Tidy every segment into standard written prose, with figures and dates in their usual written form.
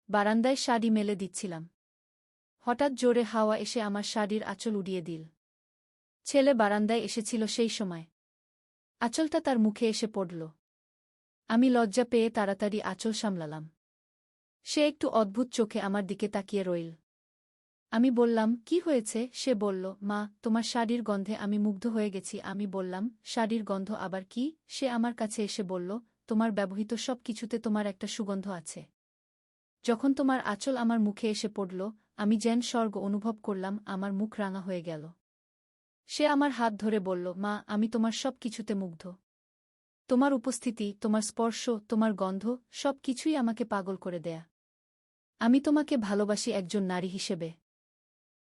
বারান্দায় শাড়ি মেলে দিচ্ছিলাম। হঠাৎ জোরে হাওয়া এসে আমার শাড়ির আঁচল উড়িয়ে দিল। ছেলে বারান্দায় এসেছিল সেই সময়। আঁচলটা তার মুখে এসে পড়ল। আমি লজ্জা পেয়ে তাড়াতাড়ি আঁচল সামলালাম। সে একটু অদ্ভুত চোখে আমার দিকে তাকিয়ে রইল। আমি বললাম, কি হয়েছে? সে বলল, মা, তোমার শাড়ির গন্ধে আমি মুগ্ধ হয়ে গেছি। আমি বললাম, শাড়ির গন্ধ আবার কি? সে আমার কাছে এসে বলল, তোমার ব্যবহৃত সব কিছুতে তোমার একটা সুগন্ধ আছে। যখন তোমার আঁচল আমার মুখে এসে পড়ল, আমি যেন স্বর্গ অনুভব করলাম। আমার মুখ রাঙা হয়ে গেল। সে আমার হাত ধরে বলল, মা, আমি তোমার সব কিছুতে মুগ্ধ। তোমার উপস্থিতি, তোমার স্পর্শ, তোমার গন্ধ, সব কিছুই আমাকে পাগল করে দেয়া। আমি তোমাকে ভালোবাসি একজন নারী হিসেবে।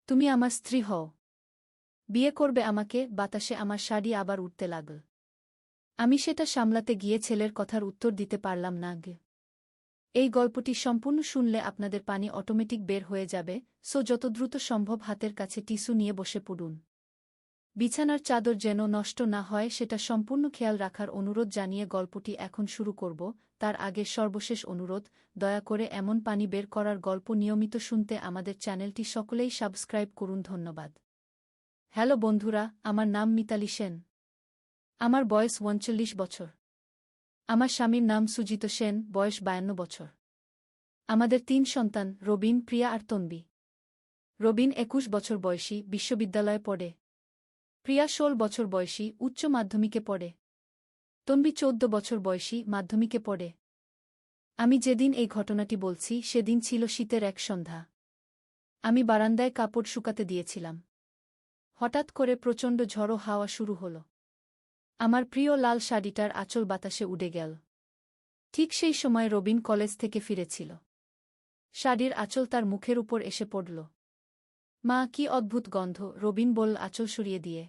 তুমি আমার স্ত্রী হও। বিয়ে করবে আমাকে? বাতাসে আমার শাড়ি আবার উঠতে লাগল। আমি সেটা সামলাতে গিয়ে ছেলের কথার উত্তর দিতে পারলাম না। এই গল্পটি সম্পূর্ণ শুনলে আপনাদের পানি অটোমেটিক বের হয়ে যাবে, সো যত দ্রুত সম্ভব হাতের কাছে টিস্যু নিয়ে বসে পড়ুন। বিছানার চাদর যেন নষ্ট না হয় সেটা সম্পূর্ণ খেয়াল রাখার অনুরোধ জানিয়ে গল্পটি এখন শুরু করব। তার আগে সর্বশেষ অনুরোধ, দয়া করে এমন পানি বের করার গল্প নিয়মিত শুনতে আমাদের চ্যানেলটি সকলেই সাবস্ক্রাইব করুন। ধন্যবাদ। হ্যালো বন্ধুরা, আমার নাম মিতালি সেন। আমার বয়স ৩৯ বছর। আমার স্বামীর নাম সুজিত সেন, বয়স ৫২ বছর। আমাদের ৩ সন্তান, রবিন, প্রিয়া আর তন্বী। রবিন ২১ বছর বয়সী, বিশ্ববিদ্যালয়ে পড়ে। প্রিয়া ১৬ বছর বয়সী, উচ্চ মাধ্যমিকে পড়ে। তন্বী ১৪ বছর বয়সী, মাধ্যমিকে পড়ে। আমি যেদিন এই ঘটনাটি বলছি সেদিন ছিল শীতের এক সন্ধ্যা। আমি বারান্দায় কাপড় শুকাতে দিয়েছিলাম। হঠাৎ করে প্রচণ্ড ঝড়ো হাওয়া শুরু হল। আমার প্রিয় লাল শাড়িটার আঁচল বাতাসে উড়ে গেল। ঠিক সেই সময় রবিন কলেজ থেকে ফিরেছিল। শাড়ির আঁচল তার মুখের উপর এসে পড়ল। মা, কি অদ্ভুত গন্ধ! রবিন বলল আঁচল সরিয়ে দিয়ে।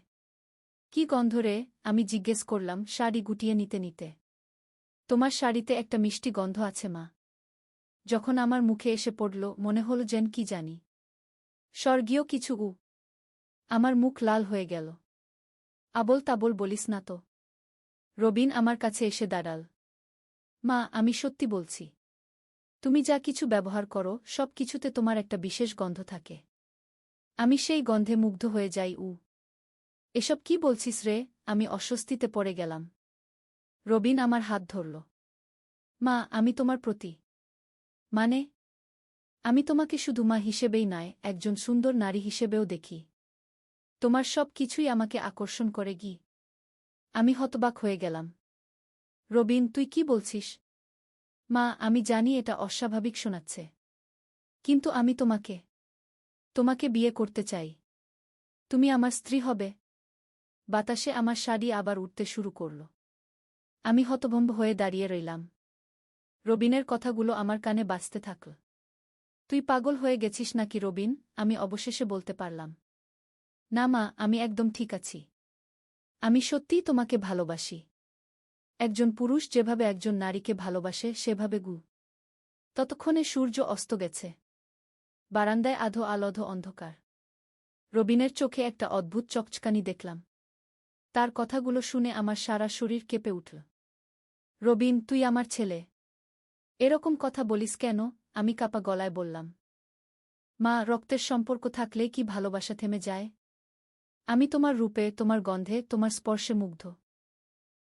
কি গন্ধ রে? আমি জিজ্ঞেস করলাম শাড়ি গুটিয়ে নিতে নিতে। তোমার শাড়িতে একটা মিষ্টি গন্ধ আছে মা। যখন আমার মুখে এসে পড়ল মনে হল যেন কি জানি স্বর্গীয় কিছু। আমার মুখ লাল হয়ে গেল। আবোল তাবোল বলিস না তো। রবিন আমার কাছে এসে দাঁড়াল। মা, আমি সত্যি বলছি। তুমি যা কিছু ব্যবহার করো সব কিছুতে তোমার একটা বিশেষ গন্ধ থাকে। আমি সেই গন্ধে মুগ্ধ হয়ে যাই। এসব কি বলছিস রে? আমি অস্বস্তিতে পড়ে গেলাম। রবিন আমার হাত ধরল। মা, আমি তোমার প্রতি। মানে? আমি তোমাকে শুধু মা হিসেবেই নয়, একজন সুন্দর নারী হিসেবেও দেখি। তোমার সব কিছুই আমাকে আকর্ষণ করে। আমি হতবাক হয়ে গেলাম। রবিন, তুই কি বলছিস? মা, আমি জানি এটা অস্বাভাবিক শোনাচ্ছে। কিন্তু আমি তোমাকে বিয়ে করতে চাই। তুমি আমার স্ত্রী হবে। বাতাসে আমার শাড়ি আবার উঠতে শুরু করল। আমি হতভম্ব হয়ে দাঁড়িয়ে রইলাম। রবিনের কথাগুলো আমার কানে বাজতে থাকল। তুই পাগল হয়ে গেছিস নাকি রবিন? আমি অবশেষে বলতে পারলাম। না মা, আমি একদম ঠিক আছি। আমি সত্যিই তোমাকে ভালোবাসি। একজন পুরুষ যেভাবে একজন নারীকে ভালোবাসে সেভাবে। ততক্ষণে সূর্য অস্ত গেছে। বারান্দায় আধো আলধো অন্ধকার। রবিনের চোখে একটা অদ্ভুত চকচকানি দেখলাম। তার কথাগুলো শুনে আমার সারা শরীর কেঁপে উঠল। রবিন, তুই আমার ছেলে। এরকম কথা বলিস কেন? আমি কাপা গলায় বললাম। মা, রক্তের সম্পর্ক থাকলেই কি ভালোবাসা থেমে যায়? আমি তোমার রূপে, তোমার গন্ধে, তোমার স্পর্শে মুগ্ধ।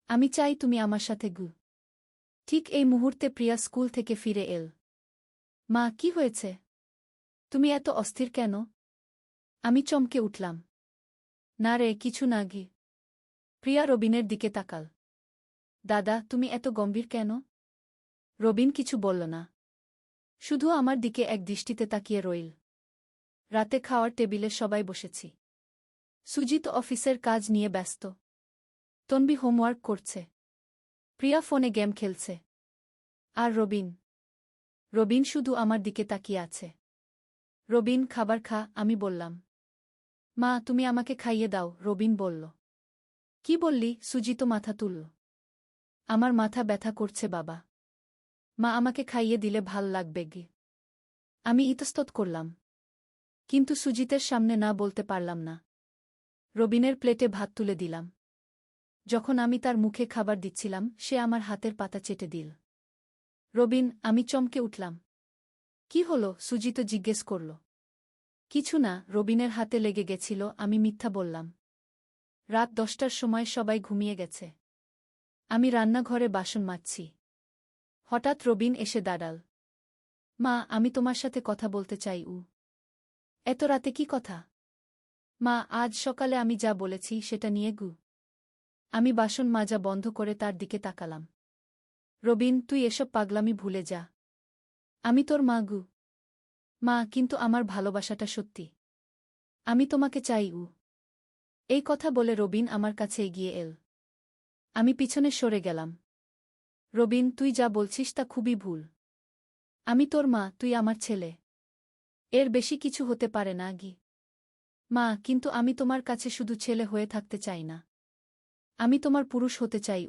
আমি চাই তুমি আমার সাথে। ঠিক এই মুহূর্তে প্রিয়া স্কুল থেকে ফিরে এল। মা, কি হয়েছে? তুমি এত অস্থির কেন? আমি চমকে উঠলাম। না রে, কিছু না। প্রিয়া রবিনের দিকে তাকাল। দাদা, তুমি এত গম্ভীর কেন? রবিন কিছু বলল না। শুধু আমার দিকে এক দৃষ্টিতে তাকিয়ে রইল। রাতে খাওয়ার টেবিলে সবাই বসেছি। সুজিত অফিসের কাজ নিয়ে ব্যস্ত। তন্বী হোমওয়ার্ক করছে। প্রিয়া ফোনে গেম খেলছে। আর রবিন শুধু আমার দিকে তাকিয়ে আছে। রবিন, খাবার খা, আমি বললাম। মা, তুমি আমাকে খাইয়ে দাও, রবিন বলল। কি বললি? সুজিত মাথা তুলল। আমার মাথা ব্যথা করছে বাবা। মা, আমাকে খাইয়ে দিলে ভাল লাগবে। আমি ইতস্তত করলাম। কিন্তু সুজিতের সামনে না বলতে পারলাম না। রবিনের প্লেটে ভাত তুলে দিলাম। যখন আমি তার মুখে খাবার দিচ্ছিলাম সে আমার হাতের পাতা চেটে দিল। রবিন, আমি চমকে উঠলাম। কি হলো? সুজিত জিজ্ঞেস করল। কিছু না, রবিনের হাতে লেগে গেছিল, আমি মিথ্যা বললাম। রাত 10টার সময় সবাই ঘুমিয়ে গেছে। আমি রান্নাঘরে বাসন মাজছি। হঠাৎ রবিন এসে দাঁড়াল। মা, আমি তোমার সাথে কথা বলতে চাই। এত রাতে কি কথা? মা, আজ সকালে আমি যা বলেছি সেটা নিয়ে। আমি বাসন মাজা বন্ধ করে তার দিকে তাকালাম। রবিন, তুই এসব পাগলামি ভুলে যা। আমি তোর মা। মা, কিন্তু আমার ভালোবাসাটা সত্যি। আমি তোমাকে চাই। এই কথা বলে রবিন আমার কাছে এগিয়ে এল। আমি পিছনে সরে গেলাম। রবিন, তুই যা বলছিস তা খুবই ভুল। আমি তোর মা, তুই আমার ছেলে। এর বেশি কিছু হতে পারে না। মা, কিন্তু আমি তোমার কাছে শুধু ছেলে হয়ে থাকতে চাই না। আমি তোমার পুরুষ হতে চাই।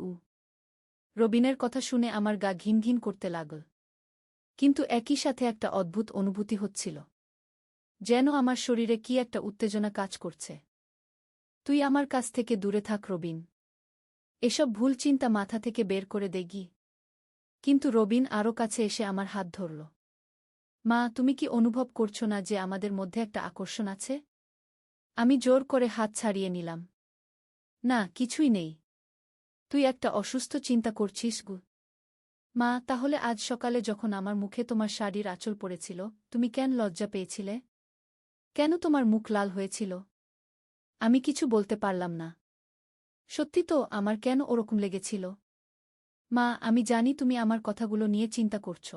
রবিনের কথা শুনে আমার গা ঘিন ঘিন করতে লাগল। কিন্তু একই সাথে একটা অদ্ভুত অনুভূতি হচ্ছিল। যেন আমার শরীরে কি একটা উত্তেজনা কাজ করছে। তুই আমার কাছ থেকে দূরে থাক রবিন। এসব ভুল চিন্তা মাথা থেকে বের করে দেগি। কিন্তু রবিন আরও কাছে এসে আমার হাত ধরল। মা, তুমি কি অনুভব করছো না যে আমাদের মধ্যে একটা আকর্ষণ আছে? আমি জোর করে হাত ছাড়িয়ে নিলাম। না, কিছুই নেই। তুই একটা অসুস্থ চিন্তা করছিস। মা, তাহলে আজ সকালে যখন আমার মুখে তোমার শাড়ির আঁচল পড়েছিল, তুমি কেন লজ্জা পেয়েছিলে? কেন তোমার মুখ লাল হয়েছিল? আমি কিছু বলতে পারলাম না। সত্যি তো, আমার কেন ওরকম লেগেছিল? মা, আমি জানি তুমি আমার কথাগুলো নিয়ে চিন্তা করছ।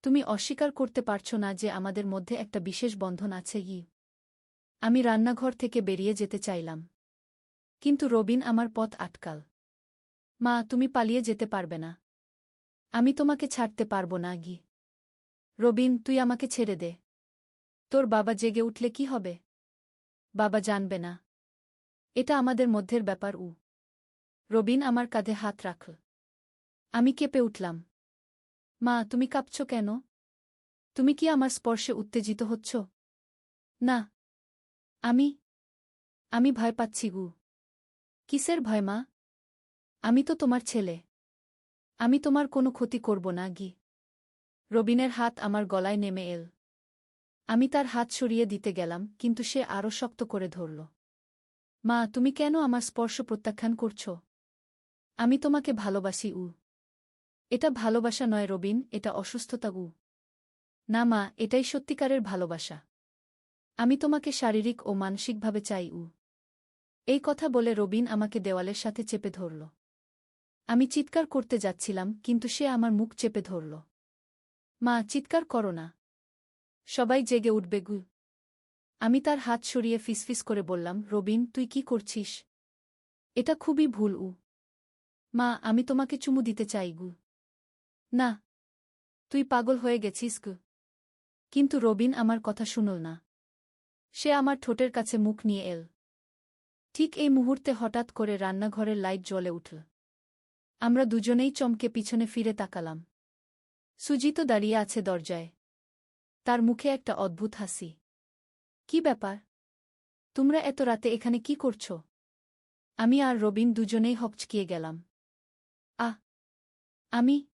তুমি অস্বীকার করতে পারছ না যে আমাদের মধ্যে একটা বিশেষ বন্ধন আছে। আমি রান্নাঘর থেকে বেরিয়ে যেতে চাইলাম। কিন্তু রবিন আমার পথ আটকাল। মা, তুমি পালিয়ে যেতে পারবে না। আমি তোমাকে ছাড়তে পারব না। রবিন, তুই আমাকে ছেড়ে দে। তোর বাবা জেগে উঠলে কি হবে? বাবা জানবে না। এটা আমাদের মধ্যের ব্যাপার। রবিন আমার কাঁধে হাত রাখল। আমি কেঁপে উঠলাম। মা, তুমি কাঁপছ কেন? তুমি কি আমার স্পর্শে উত্তেজিত হচ্ছ? না। আমি আমি ভয় পাচ্ছি। কিসের ভয় মা? আমি তো তোমার ছেলে। আমি তোমার কোনো ক্ষতি করব না। রবিনের হাত আমার গলায় নেমে এল। আমি তার হাত সরিয়ে দিতে গেলাম, কিন্তু সে আরও শক্ত করে ধরল। মা, তুমি কেন আমার স্পর্শ প্রত্যাখ্যান করছ? আমি তোমাকে ভালোবাসি। এটা ভালোবাসা নয় রবিন, এটা অসুস্থতা। না মা, এটাই সত্যিকারের ভালোবাসা। আমি তোমাকে শারীরিক ও মানসিকভাবে চাই। এই কথা বলে রবিন আমাকে দেওয়ালের সাথে চেপে ধরল। আমি চিৎকার করতে যাচ্ছিলাম, কিন্তু সে আমার মুখ চেপে ধরল। মা, চিৎকার করো না। সবাই জেগে উঠবে। আমি তার হাত সরিয়ে ফিসফিস করে বললাম, রবিন, তুই কি করছিস? এটা খুবই ভুল। মা, আমি তোমাকে চুমু দিতে চাই। না। তুই পাগল হয়ে গেছিস। কিন্তু রবিন আমার কথা শুনল না। সে আমার ঠোঁটের কাছে মুখ নিয়ে এল। ঠিক এই মুহূর্তে হঠাৎ করে রান্নাঘরের লাইট জ্বলে উঠল। আমরা দুজনেই চমকে পিছনে ফিরে তাকালাম। সুজিত দাঁড়িয়ে আছে দরজায়। তার মুখে একটা অদ্ভুত হাসি। কি ব্যাপার? তোমরা এত রাতে এখানে কি করছ? আমি আর রবিন দুজনেই হকচকিয়ে গেলাম। আহ! আমি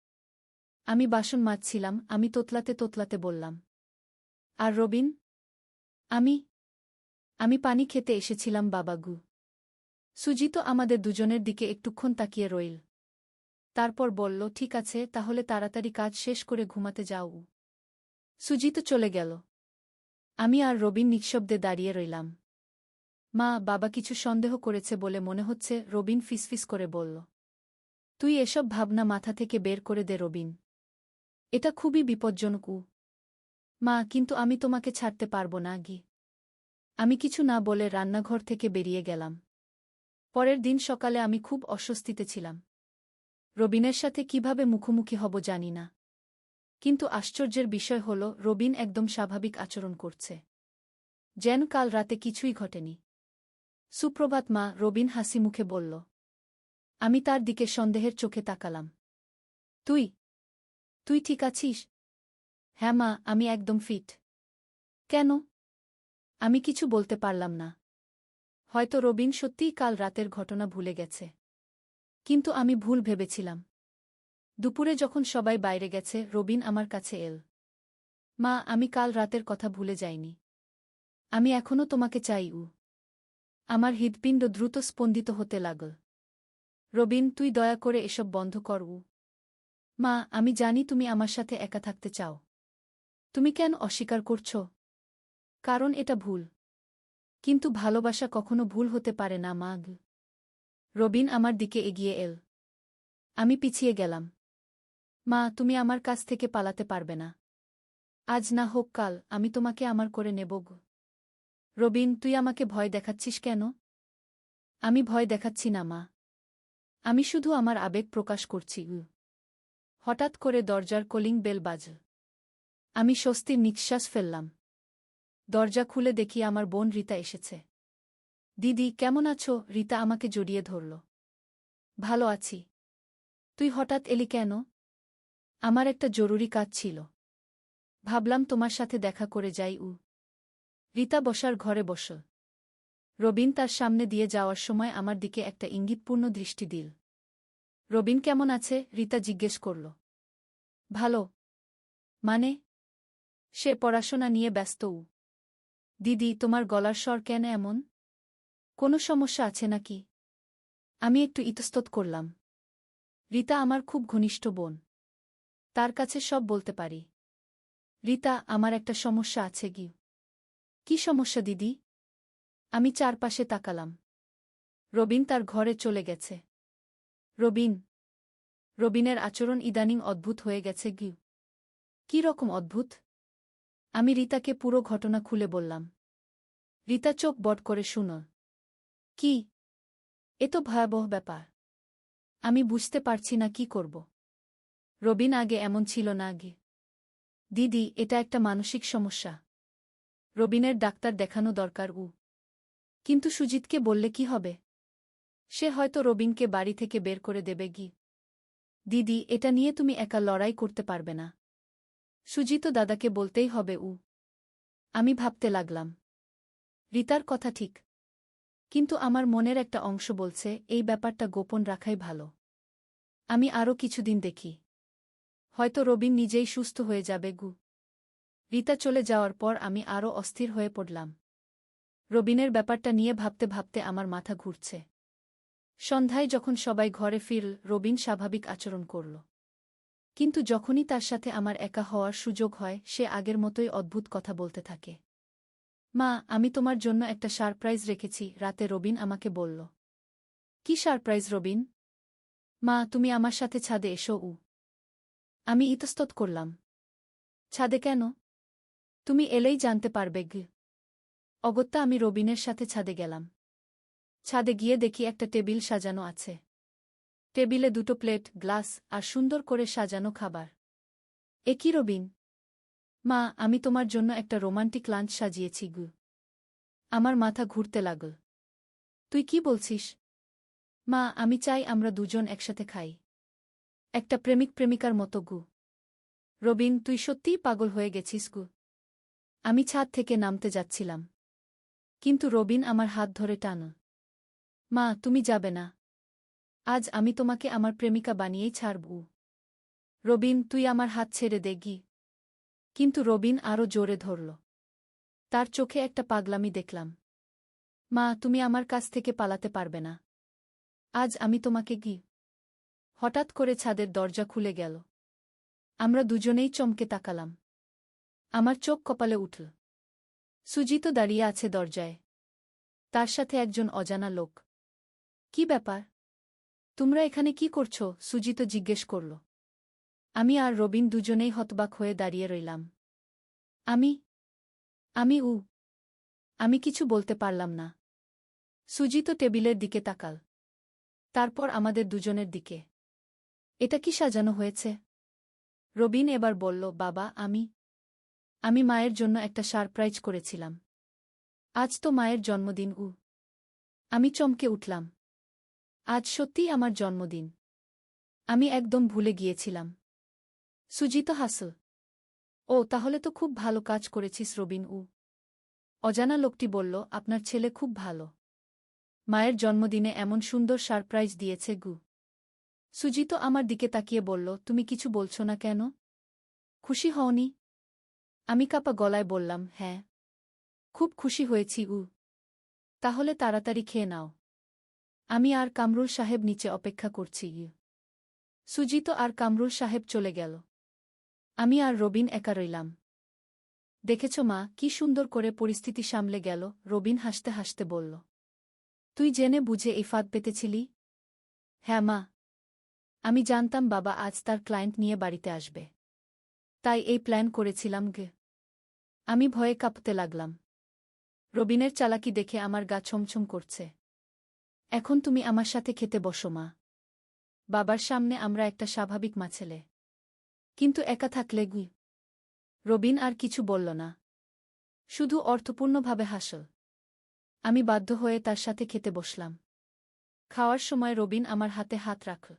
আমি বাসন মাজছিলাম, আমি তোতলাতে তোতলাতে বললাম। আর রবিন? আমি আমি পানি খেতে এসেছিলাম বাবাগু। সুজিত আমাদের দুজনের দিকে একটুক্ষণ তাকিয়ে রইল। তারপর বলল, ঠিক আছে, তাহলে তাড়াতাড়ি কাজ শেষ করে ঘুমাতে যাও। সুজিত চলে গেল। আমি আর রবিন নিঃশব্দে দাঁড়িয়ে রইলাম। মা, বাবা কিছু সন্দেহ করেছে বলে মনে হচ্ছে, রবিন ফিসফিস করে বলল। তুই এসব ভাবনা মাথা থেকে বের করে দে রবিন। এটা খুবই বিপজ্জনক। মা, কিন্তু আমি তোমাকে ছাড়তে পারব না। আমি কিছু না বলে রান্নাঘর থেকে বেরিয়ে গেলাম। পরের দিন সকালে আমি খুব অস্বস্তিতে ছিলাম। রবিনের সাথে কিভাবে মুখোমুখি হব জানি না। কিন্তু আশ্চর্যের বিষয় হল, রবিন একদম স্বাভাবিক আচরণ করছে। যেন কাল রাতে কিছুই ঘটেনি। সুপ্রভাত মা, রবিন হাসি মুখে বলল। আমি তার দিকে সন্দেহের চোখে তাকালাম। তুই তুই ঠিক আছিস? হ্যাঁ মা, আমি একদম ফিট। কেন? আমি কিছু বলতে পারলাম না। হয়তো রবিন সত্যিই কাল রাতের ঘটনা ভুলে গেছে। কিন্তু আমি ভুল ভেবেছিলাম। দুপুরে যখন সবাই বাইরে গেছে, রবিন আমার কাছে এল। মা, আমি কাল রাতের কথা ভুলে যাইনি। আমি এখনো তোমাকে চাই। আমার হৃৎপিণ্ড দ্রুত স্পন্দিত হতে লাগল। রবিন, তুই দয়া করে এসব বন্ধ কর। মা, আমি জানি তুমি আমার সাথে একা থাকতে চাও। তুমি কেন অস্বীকার করছ? কারণ এটা ভুল। কিন্তু ভালোবাসা কখনো ভুল হতে পারে না, মা। রবিন আমার দিকে এগিয়ে এল। আমি পিছিয়ে গেলাম। মা, তুমি আমার কাছ থেকে পালাতে পারবে না। আজ না হোক কাল আমি তোমাকে আমার করে নেব। রবিন, তুই আমাকে ভয় দেখাচ্ছিস কেন? আমি ভয় দেখাচ্ছি না, মা। আমি শুধু আমার আবেগ প্রকাশ করছি। হঠাৎ করে দরজার কলিং বেল বাজল। আমি স্বস্তির নিঃশ্বাস ফেললাম। দরজা খুলে দেখি আমার বোন রীতা এসেছে। দিদি, কেমন আছো? রীতা আমাকে জড়িয়ে ধরল। ভালো আছি। তুই হঠাৎ এলি কেন? আমার একটা জরুরি কাজ ছিল। ভাবলাম তোমার সাথে দেখা করে যাই। রীতা বসার ঘরে বসল। রবিন তার সামনে দিয়ে যাওয়ার সময় আমার দিকে একটা ইঙ্গিতপূর্ণ দৃষ্টি দিল। রবিন কেমন আছে? রীতা জিজ্ঞেস করল। ভালো। মানে? সে পড়াশোনা নিয়ে ব্যস্ত। দিদি, তোমার গলার স্বর কেন এমন? কোনো সমস্যা আছে নাকি? আমি একটু ইতস্তত করলাম। রীতা আমার খুব ঘনিষ্ঠ বোন। তার কাছে সব বলতে পারি। রীতা, আমার একটা সমস্যা আছে। কি সমস্যা দিদি? আমি চারপাশে তাকালাম। রবিন তার ঘরে চলে গেছে। রবিন। রবিনের আচরণ ইদানিং অদ্ভুত হয়ে গেছে। কি রকম অদ্ভুত? আমি রীতাকে পুরো ঘটনা খুলে বললাম। রীতা চোখ বড় করে শুনল। কি? এ তো ভয়াবহ ব্যাপার। আমি বুঝতে পারছি না কি করব। রবিন আগে এমন ছিল না। দিদি, এটা একটা মানসিক সমস্যা। রবিনের ডাক্তার দেখানো দরকার। কিন্তু সুজিতকে বললে কি হবে? সে হয়তো রবিনকে বাড়ি থেকে বের করে দেবে। দিদি, এটা নিয়ে তুমি একা লড়াই করতে পারবে না। সুজিত দাদাকে বলতেই হবে। আমি ভাবতে লাগলাম। রীতার কথা ঠিক। কিন্তু আমার মনের একটা অংশ বলছে এই ব্যাপারটা গোপন রাখাই ভালো। আমি আরও কিছুদিন দেখি। হয়তো রবিন নিজেই সুস্থ হয়ে যাবে। রীতা চলে যাওয়ার পর আমি আরও অস্থির হয়ে পড়লাম। রবিনের ব্যাপারটা নিয়ে ভাবতে ভাবতে আমার মাথা ঘুরছে। সন্ধ্যায় যখন সবাই ঘরে ফিরল, রবিন স্বাভাবিক আচরণ করল। কিন্তু যখনই তার সাথে আমার একা হওয়ার সুযোগ হয়, সে আগের মতোই অদ্ভুত কথা বলতে থাকে। মা, আমি তোমার জন্য একটা সারপ্রাইজ রেখেছি, রাতে রবিন আমাকে বলল। কি সারপ্রাইজ রবিন? মা, তুমি আমার সাথে ছাদে এসো। আমি ইতস্তত করলাম। ছাদে কেন? তুমি এলেই জানতে পারবে। অগত্যা আমি রবিনের সাথে ছাদে গেলাম। ছাদে গিয়ে দেখি একটা টেবিল সাজানো আছে। টেবিলে 2টো প্লেট, গ্লাস আর সুন্দর করে সাজানো খাবার। এ কি রবিন? মা, আমি তোমার জন্য একটা রোমান্টিক লাঞ্চ সাজিয়েছি। আমার মাথা ঘুরতে লাগল। তুই কি বলছিস? মা, আমি চাই আমরা দুজন একসাথে খাই। একটা প্রেমিক প্রেমিকার মতো। রবিন, তুই সত্যিই পাগল হয়ে গেছিস। আমি ছাদ থেকে নামতে যাচ্ছিলাম। কিন্তু রবিন আমার হাত ধরে টানল। মা, তুমি যাবে না। আজ আমি তোমাকে আমার প্রেমিকা বানিয়েই ছাড়ব। রবিন, তুই আমার হাত ছেড়ে দে। কিন্তু রবিন আরও জোরে ধরল। তার চোখে একটা পাগলামি দেখলাম। মা, তুমি আমার কাছ থেকে পালাতে পারবে না। আজ আমি তোমাকে। হঠাৎ করে ছাদের দরজা খুলে গেল। আমরা দুজনেই চমকে তাকালাম। আমার চোখ কপালে উঠল। সুজিত দাঁড়িয়ে আছে দরজায়। তার সাথে একজন অজানা লোক। কি ব্যাপার? তোমরা এখানে কি করছ? সুজিত জিজ্ঞেস করল। আমি আর রবিন দুজনেই হতবাক হয়ে দাঁড়িয়ে রইলাম। আমি আমি আমি কিছু বলতে পারলাম না। সুজিত টেবিলের দিকে তাকাল। তারপর আমাদের দুজনের দিকে। এটা কি সাজানো হয়েছে? রবিন এবার বলল, বাবা, আমি মায়ের জন্য একটা সারপ্রাইজ করেছিলাম। আজ তো মায়ের জন্মদিন। আমি চমকে উঠলাম। আজ সত্যিই আমার জন্মদিন। আমি একদম ভুলে গিয়েছিলাম। সুজিত হাসল। ও, তাহলে তো খুব ভালো কাজ করেছিস রবিন। অজানা লোকটি বলল, আপনার ছেলে খুব ভালো। মায়ের জন্মদিনে এমন সুন্দর সারপ্রাইজ দিয়েছে। সুজিত আমার দিকে তাকিয়ে বলল, তুমি কিছু বলছো না কেন? খুশি হওনি? আমি কাঁপা গলায় বললাম, হ্যাঁ। খুব খুশি হয়েছি। তাহলে তাড়াতাড়ি খেয়ে নাও। আমি আর কামরুল সাহেব নিচে অপেক্ষা করছি। সুজিত আর কামরুল সাহেব চলে গেল। আমি আর রবিন একা রইলাম। দেখেছ মা, কি সুন্দর করে পরিস্থিতি সামলে গেল, রবিন হাসতে হাসতে বলল। তুই জেনে বুঝে এই ফাঁদ পেতেছিলি? হ্যাঁ মা। আমি জানতাম বাবা আজ তার ক্লায়েন্ট নিয়ে বাড়িতে আসবে। তাই এই প্ল্যান করেছিলাম গে। আমি ভয়ে কাঁপতে লাগলাম। রবিনের চালাকি দেখে আমার গা ছমছম করছে। এখন তুমি আমার সাথে খেতে বসো মা। বাবার সামনে আমরা একটা স্বাভাবিক মা ছেলে। কিন্তু একা থাকলে রবিন আর কিছু বলল না। শুধু অর্থপূর্ণভাবে হাসল। আমি বাধ্য হয়ে তার সাথে খেতে বসলাম। খাওয়ার সময় রবিন আমার হাতে হাত রাখল।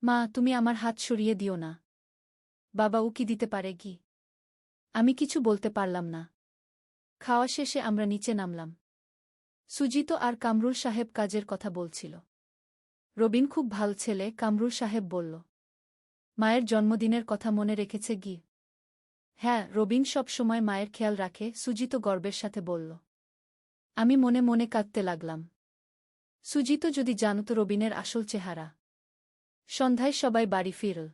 মা, তুমি আমার হাত সরিয়ে দিও না। বাবা উকি দিতে পারে কি? আমি কিছু বলতে পারলাম না। খাওয়া শেষে আমরা নিচে নামলাম। সুজিত আর কামরুল সাহেব কাজের কথা বলছিল। রবিন খুব ভাল ছেলে, কামরুল সাহেব বলল। মায়ের জন্মদিনের কথা মনে রেখেছে গি? হ্যাঁ, রবিন সব সময় মায়ের খেয়াল রাখে, সুজিত গর্বের সাথে বলল। আমি মনে মনে কাঁদতে লাগলাম। সুজিত যদি জানত রবিনের আসল চেহারা। সন্ধ্যায় সবাই বাড়ি ফিরল।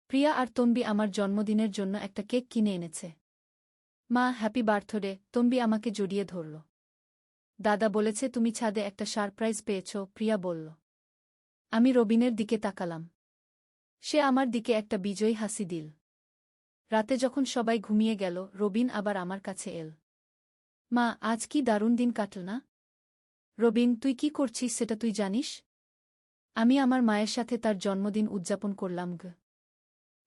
প্রিয়া আর তম্বি আমার জন্মদিনের জন্য একটা কেক কিনে এনেছে। মা, হ্যাপি বার্থডে, তম্বি আমাকে জড়িয়ে ধরল। দাদা বলেছে তুমি ছাদে একটা সারপ্রাইজ পেয়েছ, প্রিয়া বলল। আমি রবিনের দিকে তাকালাম। সে আমার দিকে একটা বিজয়ী হাসি দিল। রাতে যখন সবাই ঘুমিয়ে গেল, রবিন আবার আমার কাছে এল। মা, আজ কি দারুণ দিন কাটল না? রবিন, তুই কি করছিস সেটা তুই জানিস? আমি আমার মায়ের সাথে তার জন্মদিন উদযাপন করলাম গ।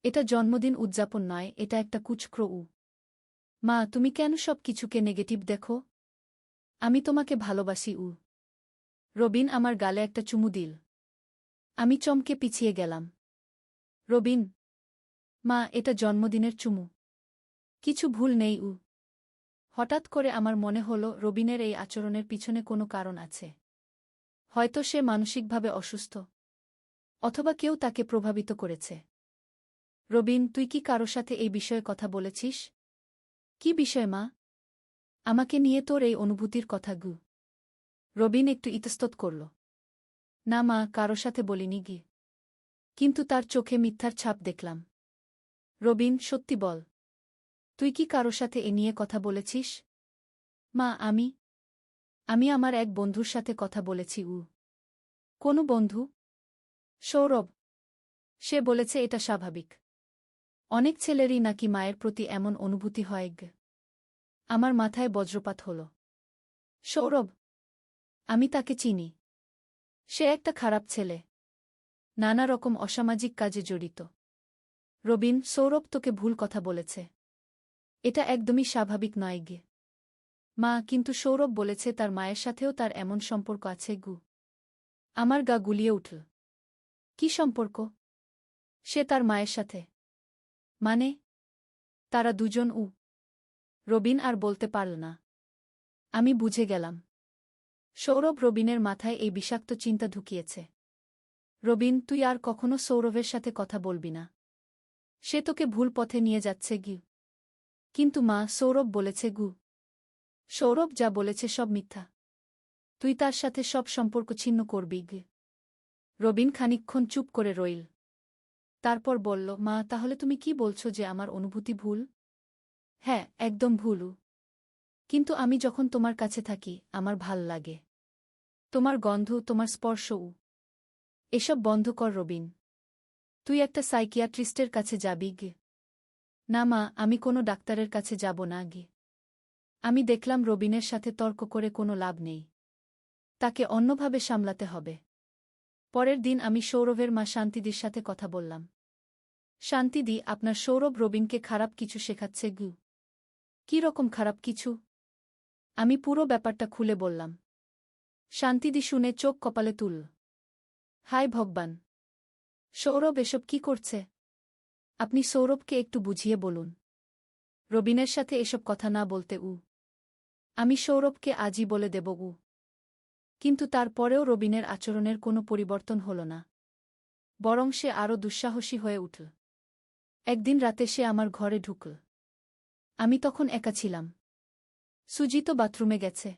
এটা জন্মদিন উদযাপন নয়, এটা একটা কুচক্র। মা, তুমি কেন সব কিছুকে নেগেটিভ দেখো? আমি তোমাকে ভালোবাসি। রবিন আমার গালে একটা চুমু দিল। আমি চমকে পিছিয়ে গেলাম। রবিন। মা, এটা জন্মদিনের চুমু। কিছু ভুল নেই। হঠাৎ করে আমার মনে হলো রবিনের এই আচরণের পিছনে কোনো কারণ আছে। হয়তো সে মানসিকভাবে অসুস্থ। অথবা কেউ তাকে প্রভাবিত করেছে। রবিন, তুই কি কারো সাথে এই বিষয়ে কথা বলেছিস? কি বিষয় মা? আমাকে নিয়ে তোর এই অনুভূতির কথা গু। রবিন একটু ইতস্তত করল। না মা, কারো সাথে বলিনি গি। কিন্তু তার চোখে মিথ্যার ছাপ দেখলাম। রবিন, সত্যি বল। তুই কি কারো সাথে এ নিয়ে কথা বলেছিস? মা, আমি আমার এক বন্ধুর সাথে কথা বলেছি। কোনো বন্ধু? সৌরভ। সে বলেছে এটা স্বাভাবিক। অনেক ছেলেরই নাকি মায়ের প্রতি এমন অনুভূতি হয় গ। আমার মাথায় বজ্রপাত হল। সৌরভ? আমি তাকে চিনি। সে একটা খারাপ ছেলে। নানা রকম অসামাজিক কাজে জড়িত। রবিন, সৌরভ তোকে ভুল কথা বলেছে। এটা একদমই স্বাভাবিক নয় গে। মা, কিন্তু সৌরভ বলেছে তার মায়ের সাথেও তার এমন সম্পর্ক আছে গু। আমার গা গুলিয়ে উঠল। কি সম্পর্ক? সে তার মায়ের সাথে। মানে? তারা দুজন। রবিন আর বলতে পারল না। আমি বুঝে গেলাম। সৌরভ রবিনের মাথায় এই বিষাক্ত চিন্তা ঢুকিয়েছে। রবিন, তুই আর কখনো সৌরভের সাথে কথা বলবি না। সে তোকে ভুল পথে নিয়ে যাচ্ছে গি। কিন্তু মা, সৌরভ বলেছে গু। সৌরভ যা বলেছে সব মিথ্যা। তুই তার সাথে সব সম্পর্ক ছিন্ন করবি গে। রবিন খানিকক্ষণ চুপ করে রইল। তারপর বলল, মা, তাহলে তুমি কি বলছো যে আমার অনুভূতি ভুল? হ্যাঁ, একদম ভুল। কিন্তু আমি যখন তোমার কাছে থাকি আমার ভাল লাগে। তোমার গন্ধ, তোমার স্পর্শ। এসব বন্ধ কর রবিন। তুই একটা সাইকিয়াট্রিস্টের কাছে যাবি গে। না মা, আমি কোনো ডাক্তারের কাছে যাব না গে। আমি দেখলাম রবিনের সাথে তর্ক করে কোনো লাভ নেই। তাকে অন্যভাবে সামলাতে হবে। পরের দিন আমি সৌরভের মা শান্তিদির সাথে কথা বললাম। শান্তিদি, আপনার সৌরভ রবিনকে খারাপ কিছু শেখাচ্ছে গু। কি রকম খারাপ কিছু? আমি পুরো ব্যাপারটা খুলে বললাম। শান্তিদি শুনে চোখ কপালে তুলল। হায় ভগবান! সৌরভ এসব কি করছে? আপনি সৌরভকে একটু বুঝিয়ে বলুন। রবিনের সাথে এসব কথা না বলতে। আমি সৌরভকে আজই বলে দেব। কিন্তু তারপরেও রবিনের আচরণের কোনো পরিবর্তন হল না। বরং সে আরও দুঃসাহসী হয়ে উঠল। একদিন রাতে সে আমার ঘরে ঢুকল। আমি তখন একা ছিলাম। সুজিত বাথরুমে গেছে।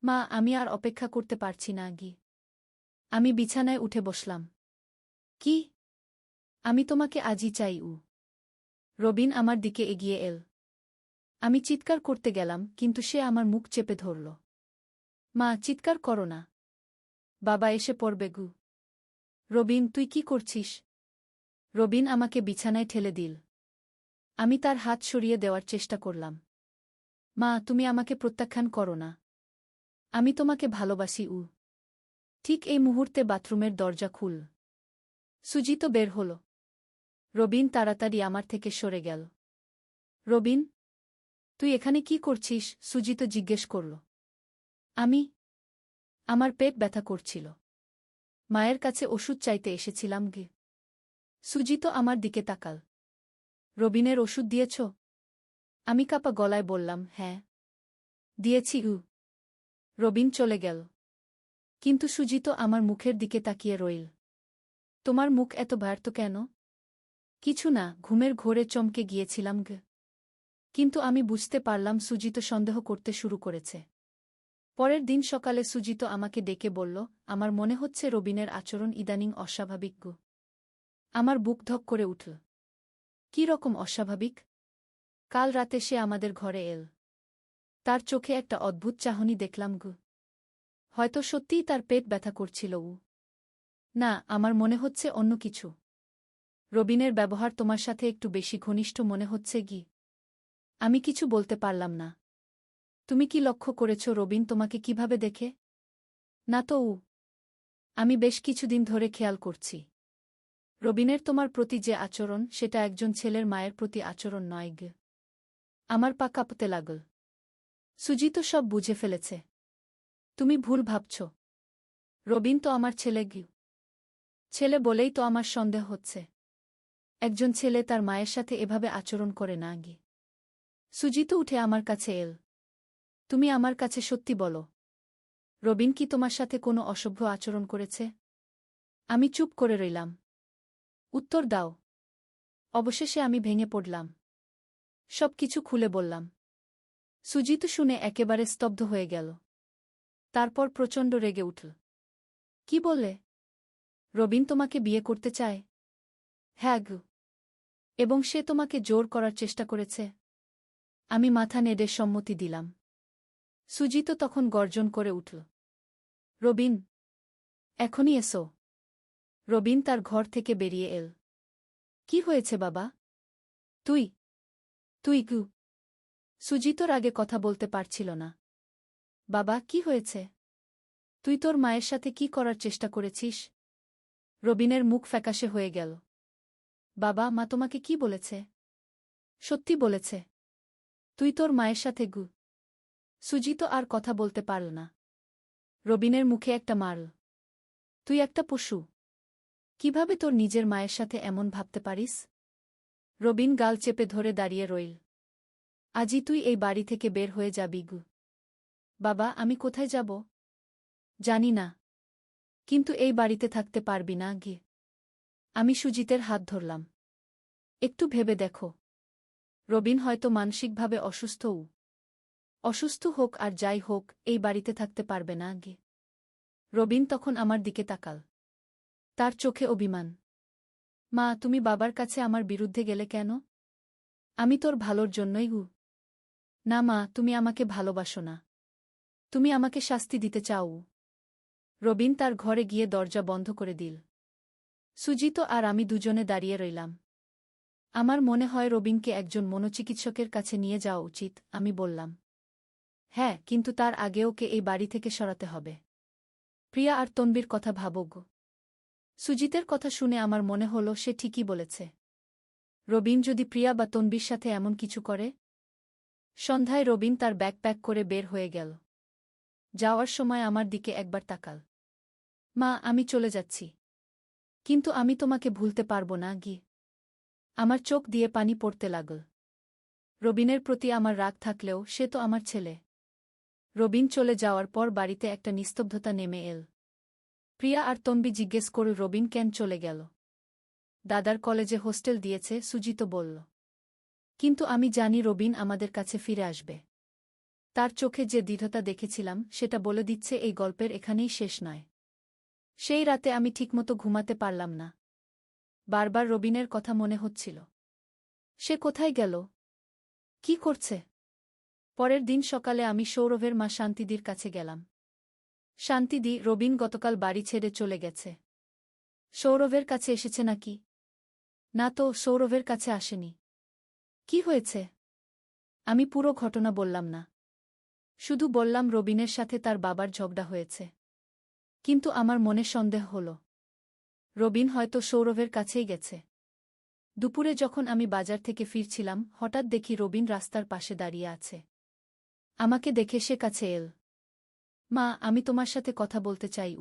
মা, আমি আর অপেক্ষা করতে পারছি না গি। আমি বিছানায় উঠে বসলাম। কি? আমি তোমাকে আজই চাই। রবিন আমার দিকে এগিয়ে এল। আমি চিৎকার করতে গেলাম, কিন্তু সে আমার মুখ চেপে ধরল। মা, চিৎকার করো না। বাবা এসে পড়বে গু। রবিন, তুই কি করছিস? রবিন আমাকে বিছানায় ঠেলে দিল। আমি তার হাত সরিয়ে দেওয়ার চেষ্টা করলাম। মা, তুমি আমাকে প্রত্যাখ্যান করো না। আমি তোমাকে ভালোবাসি। ঠিক এই মুহূর্তে বাথরুমের দরজা খুল। সুজিত বের হল। রবিন তাড়াতাড়ি আমার থেকে সরে গেল। রবিন, তুই এখানে কি করছিস? সুজিত জিজ্ঞেস করল। আমার পেট ব্যথা করছিল। মায়ের কাছে ওষুধ চাইতে এসেছিলাম গে। সুজিত আমার দিকে তাকাল। রবিনের ওষুধ দিয়েছ? আমি কাঁপা গলায় বললাম, হ্যাঁ দিয়েছি। রবিন চলে গেল। কিন্তু সুজিত আমার মুখের দিকে তাকিয়ে রইল। তোমার মুখ এত ব্যর্থ কেন? কিছু না, ঘুমের ঘোরে চমকে গিয়েছিলাম গে। কিন্তু আমি বুঝতে পারলাম সুজিত সন্দেহ করতে শুরু করেছে। পরের দিন সকালে সুজিত আমাকে ডেকে বলল, আমার মনে হচ্ছে রবিনের আচরণ ইদানিং অস্বাভাবিক গো। আমার বুক ধক করে উঠল। কি রকম অস্বাভাবিক? কাল রাতে সে আমাদের ঘরে এল। তার চোখে একটা অদ্ভুত চাহনি দেখলাম গো। হয়তো সত্যিই তার পেট ব্যথা করছিল। না, আমার মনে হচ্ছে অন্য কিছু। রবিনের ব্যবহার তোমার সাথে একটু বেশি ঘনিষ্ঠ মনে হচ্ছে গি। আমি কিছু বলতে পারলাম না। তুমি কি লক্ষ্য করেছ রবিন তোমাকে কিভাবে দেখে? না তো। আমি বেশ কিছুদিন ধরে খেয়াল করছি। রবিনের তোমার প্রতি যে আচরণ, সেটা একজন ছেলের মায়ের প্রতি আচরণ নয় গে। আমার পা কাঁপতে লাগল। সুজিত সব বুঝে ফেলেছে। তুমি ভুল ভাবছ। রবিন তো আমার ছেলে গি। ছেলে বলেই তো আমার সন্দেহ হচ্ছে। একজন ছেলে তার মায়ের সাথে এভাবে আচরণ করে না গি। সুজিত উঠে আমার কাছে এল। তুমি আমার কাছে সত্যি বলো, রবিন কি তোমার সাথে কোনো অসভ্য আচরণ করেছে? আমি চুপ করে রইলাম। উত্তর দাও। অবশেষে আমি ভেঙে পড়লাম। সব কিছু খুলে বললাম। সুজিত শুনে একেবারে স্তব্ধ হয়ে গেল। তারপর প্রচণ্ড রেগে উঠল। কি বললে? রবিন তোমাকে বিয়ে করতে চায়? হ্যাঁ গো। এবং সে তোমাকে জোর করার চেষ্টা করেছে? আমি মাথা নেড়ে সম্মতি দিলাম। সুজিত তখন গর্জন করে উঠল। রবিন, এখনই এসো। রবিন তার ঘর থেকে বেরিয়ে এল। কি হয়েছে বাবা? তুই তুই গু। সুজিতর আগে কথা বলতে পারছিল না। বাবা, কি হয়েছে? তুই তোর মায়ের সাথে কি করার চেষ্টা করেছিস? রবিনের মুখ ফ্যাকাশে হয়ে গেল। বাবা, মা তোমাকে কি বলেছে? সত্যি বলেছে। তুই তোর মায়ের সাথে গু। সুজিত আর কথা বলতে পারল না। রবিনের মুখে একটা মারল। তুই একটা পশু। কিভাবে তোর নিজের মায়ের সাথে এমন ভাবতে পারিস? রবিন গাল চেপে ধরে দাঁড়িয়ে রইল। আজই তুই এই বাড়ি থেকে বের হয়ে যাবি গু। বাবা, আমি কোথায় যাব? জানি না। কিন্তু এই বাড়িতে থাকতে পারবি না গিয়ে। আমি সুজিতের হাত ধরলাম। একটু ভেবে দেখো। রবিন হয়তো মানসিকভাবে অসুস্থও। অসুস্থ হোক আর যাই হোক, এই বাড়িতে থাকতে পারবে না গিয়ে। রবিন তখন আমার দিকে তাকাল। তার চোখে অভিমান। মা, তুমি বাবার কাছে আমার বিরুদ্ধে গেলে কেন? আমি তোর ভালোর জন্যই গু। না মা, তুমি আমাকে ভালোবাসো না। তুমি আমাকে শাস্তি দিতে চাও। রবিন তার ঘরে গিয়ে দরজা বন্ধ করে দিল। সুজিত আর আমি দুজনে দাঁড়িয়ে রইলাম। আমার মনে হয় রবিনকে একজন মনোচিকিৎসকের কাছে নিয়ে যাওয়া উচিত, আমি বললাম। হ্যাঁ, কিন্তু তার আগে ওকে এই বাড়ি থেকে সরাতে হবে। প্রিয়া আর তনবির কথা ভাবো গো। সুজিতের কথা শুনে আমার মনে হলো সে ঠিকই বলেছে। রবিন যদি প্রিয়া বা তনবির সাথে এমন কিছু করে? সন্ধ্যায় রবিন তার ব্যাগ প্যাক করে বের হয়ে গেল। যাওয়ার সময় আমার দিকে একবার তাকাল। মা, আমি চলে যাচ্ছি। কিন্তু আমি তোমাকে ভুলতে পারবো না গি। আমার চোখ দিয়ে পানি পড়তে লাগল। রবিনের প্রতি আমার রাগ থাকলেও সে তো আমার ছেলে। রবিন চলে যাওয়ার পর বাড়িতে একটা নিস্তব্ধতা নেমে এল। প্রিয়া আর তনবি জিজ্ঞেস করল রবিন কেন চলে গেল। দাদার কলেজে হোস্টেল দিয়েছে, সুজিত বলল। কিন্তু আমি জানি রবিন আমাদের কাছে ফিরে আসবে। তার চোখে যে দৃঢ়তা দেখেছিলাম সেটা বলে দিচ্ছে এই গল্পের এখানেই শেষ নয়। সেই রাতে আমি ঠিকমতো ঘুমাতে পারলাম না। বারবার রবিনের কথা মনে হচ্ছিল। সে কোথায় গেল? কি করছে? পরের দিন সকালে আমি সৌরভের মা শান্তিদির কাছে গেলাম। শান্তিদি, রবিন গতকাল বাড়ি ছেড়ে চলে গেছে। সৌরভের কাছে এসেছে নাকি? না তো, সৌরভের কাছে আসেনি। কি হয়েছে? আমি পুরো ঘটনা বললাম না। শুধু বললাম রবিনের সাথে তার বাবার ঝগড়া হয়েছে। কিন্তু আমার মনে সন্দেহ হল। রবিন হয়তো সৌরভের কাছেই গেছে। দুপুরে যখন আমি বাজার থেকে ফিরছিলাম হঠাৎ দেখি রবিন রাস্তার পাশে দাঁড়িয়ে আছে। আমাকে দেখে সে কাছে এল। মা, আমি তোমার সাথে কথা বলতে চাই।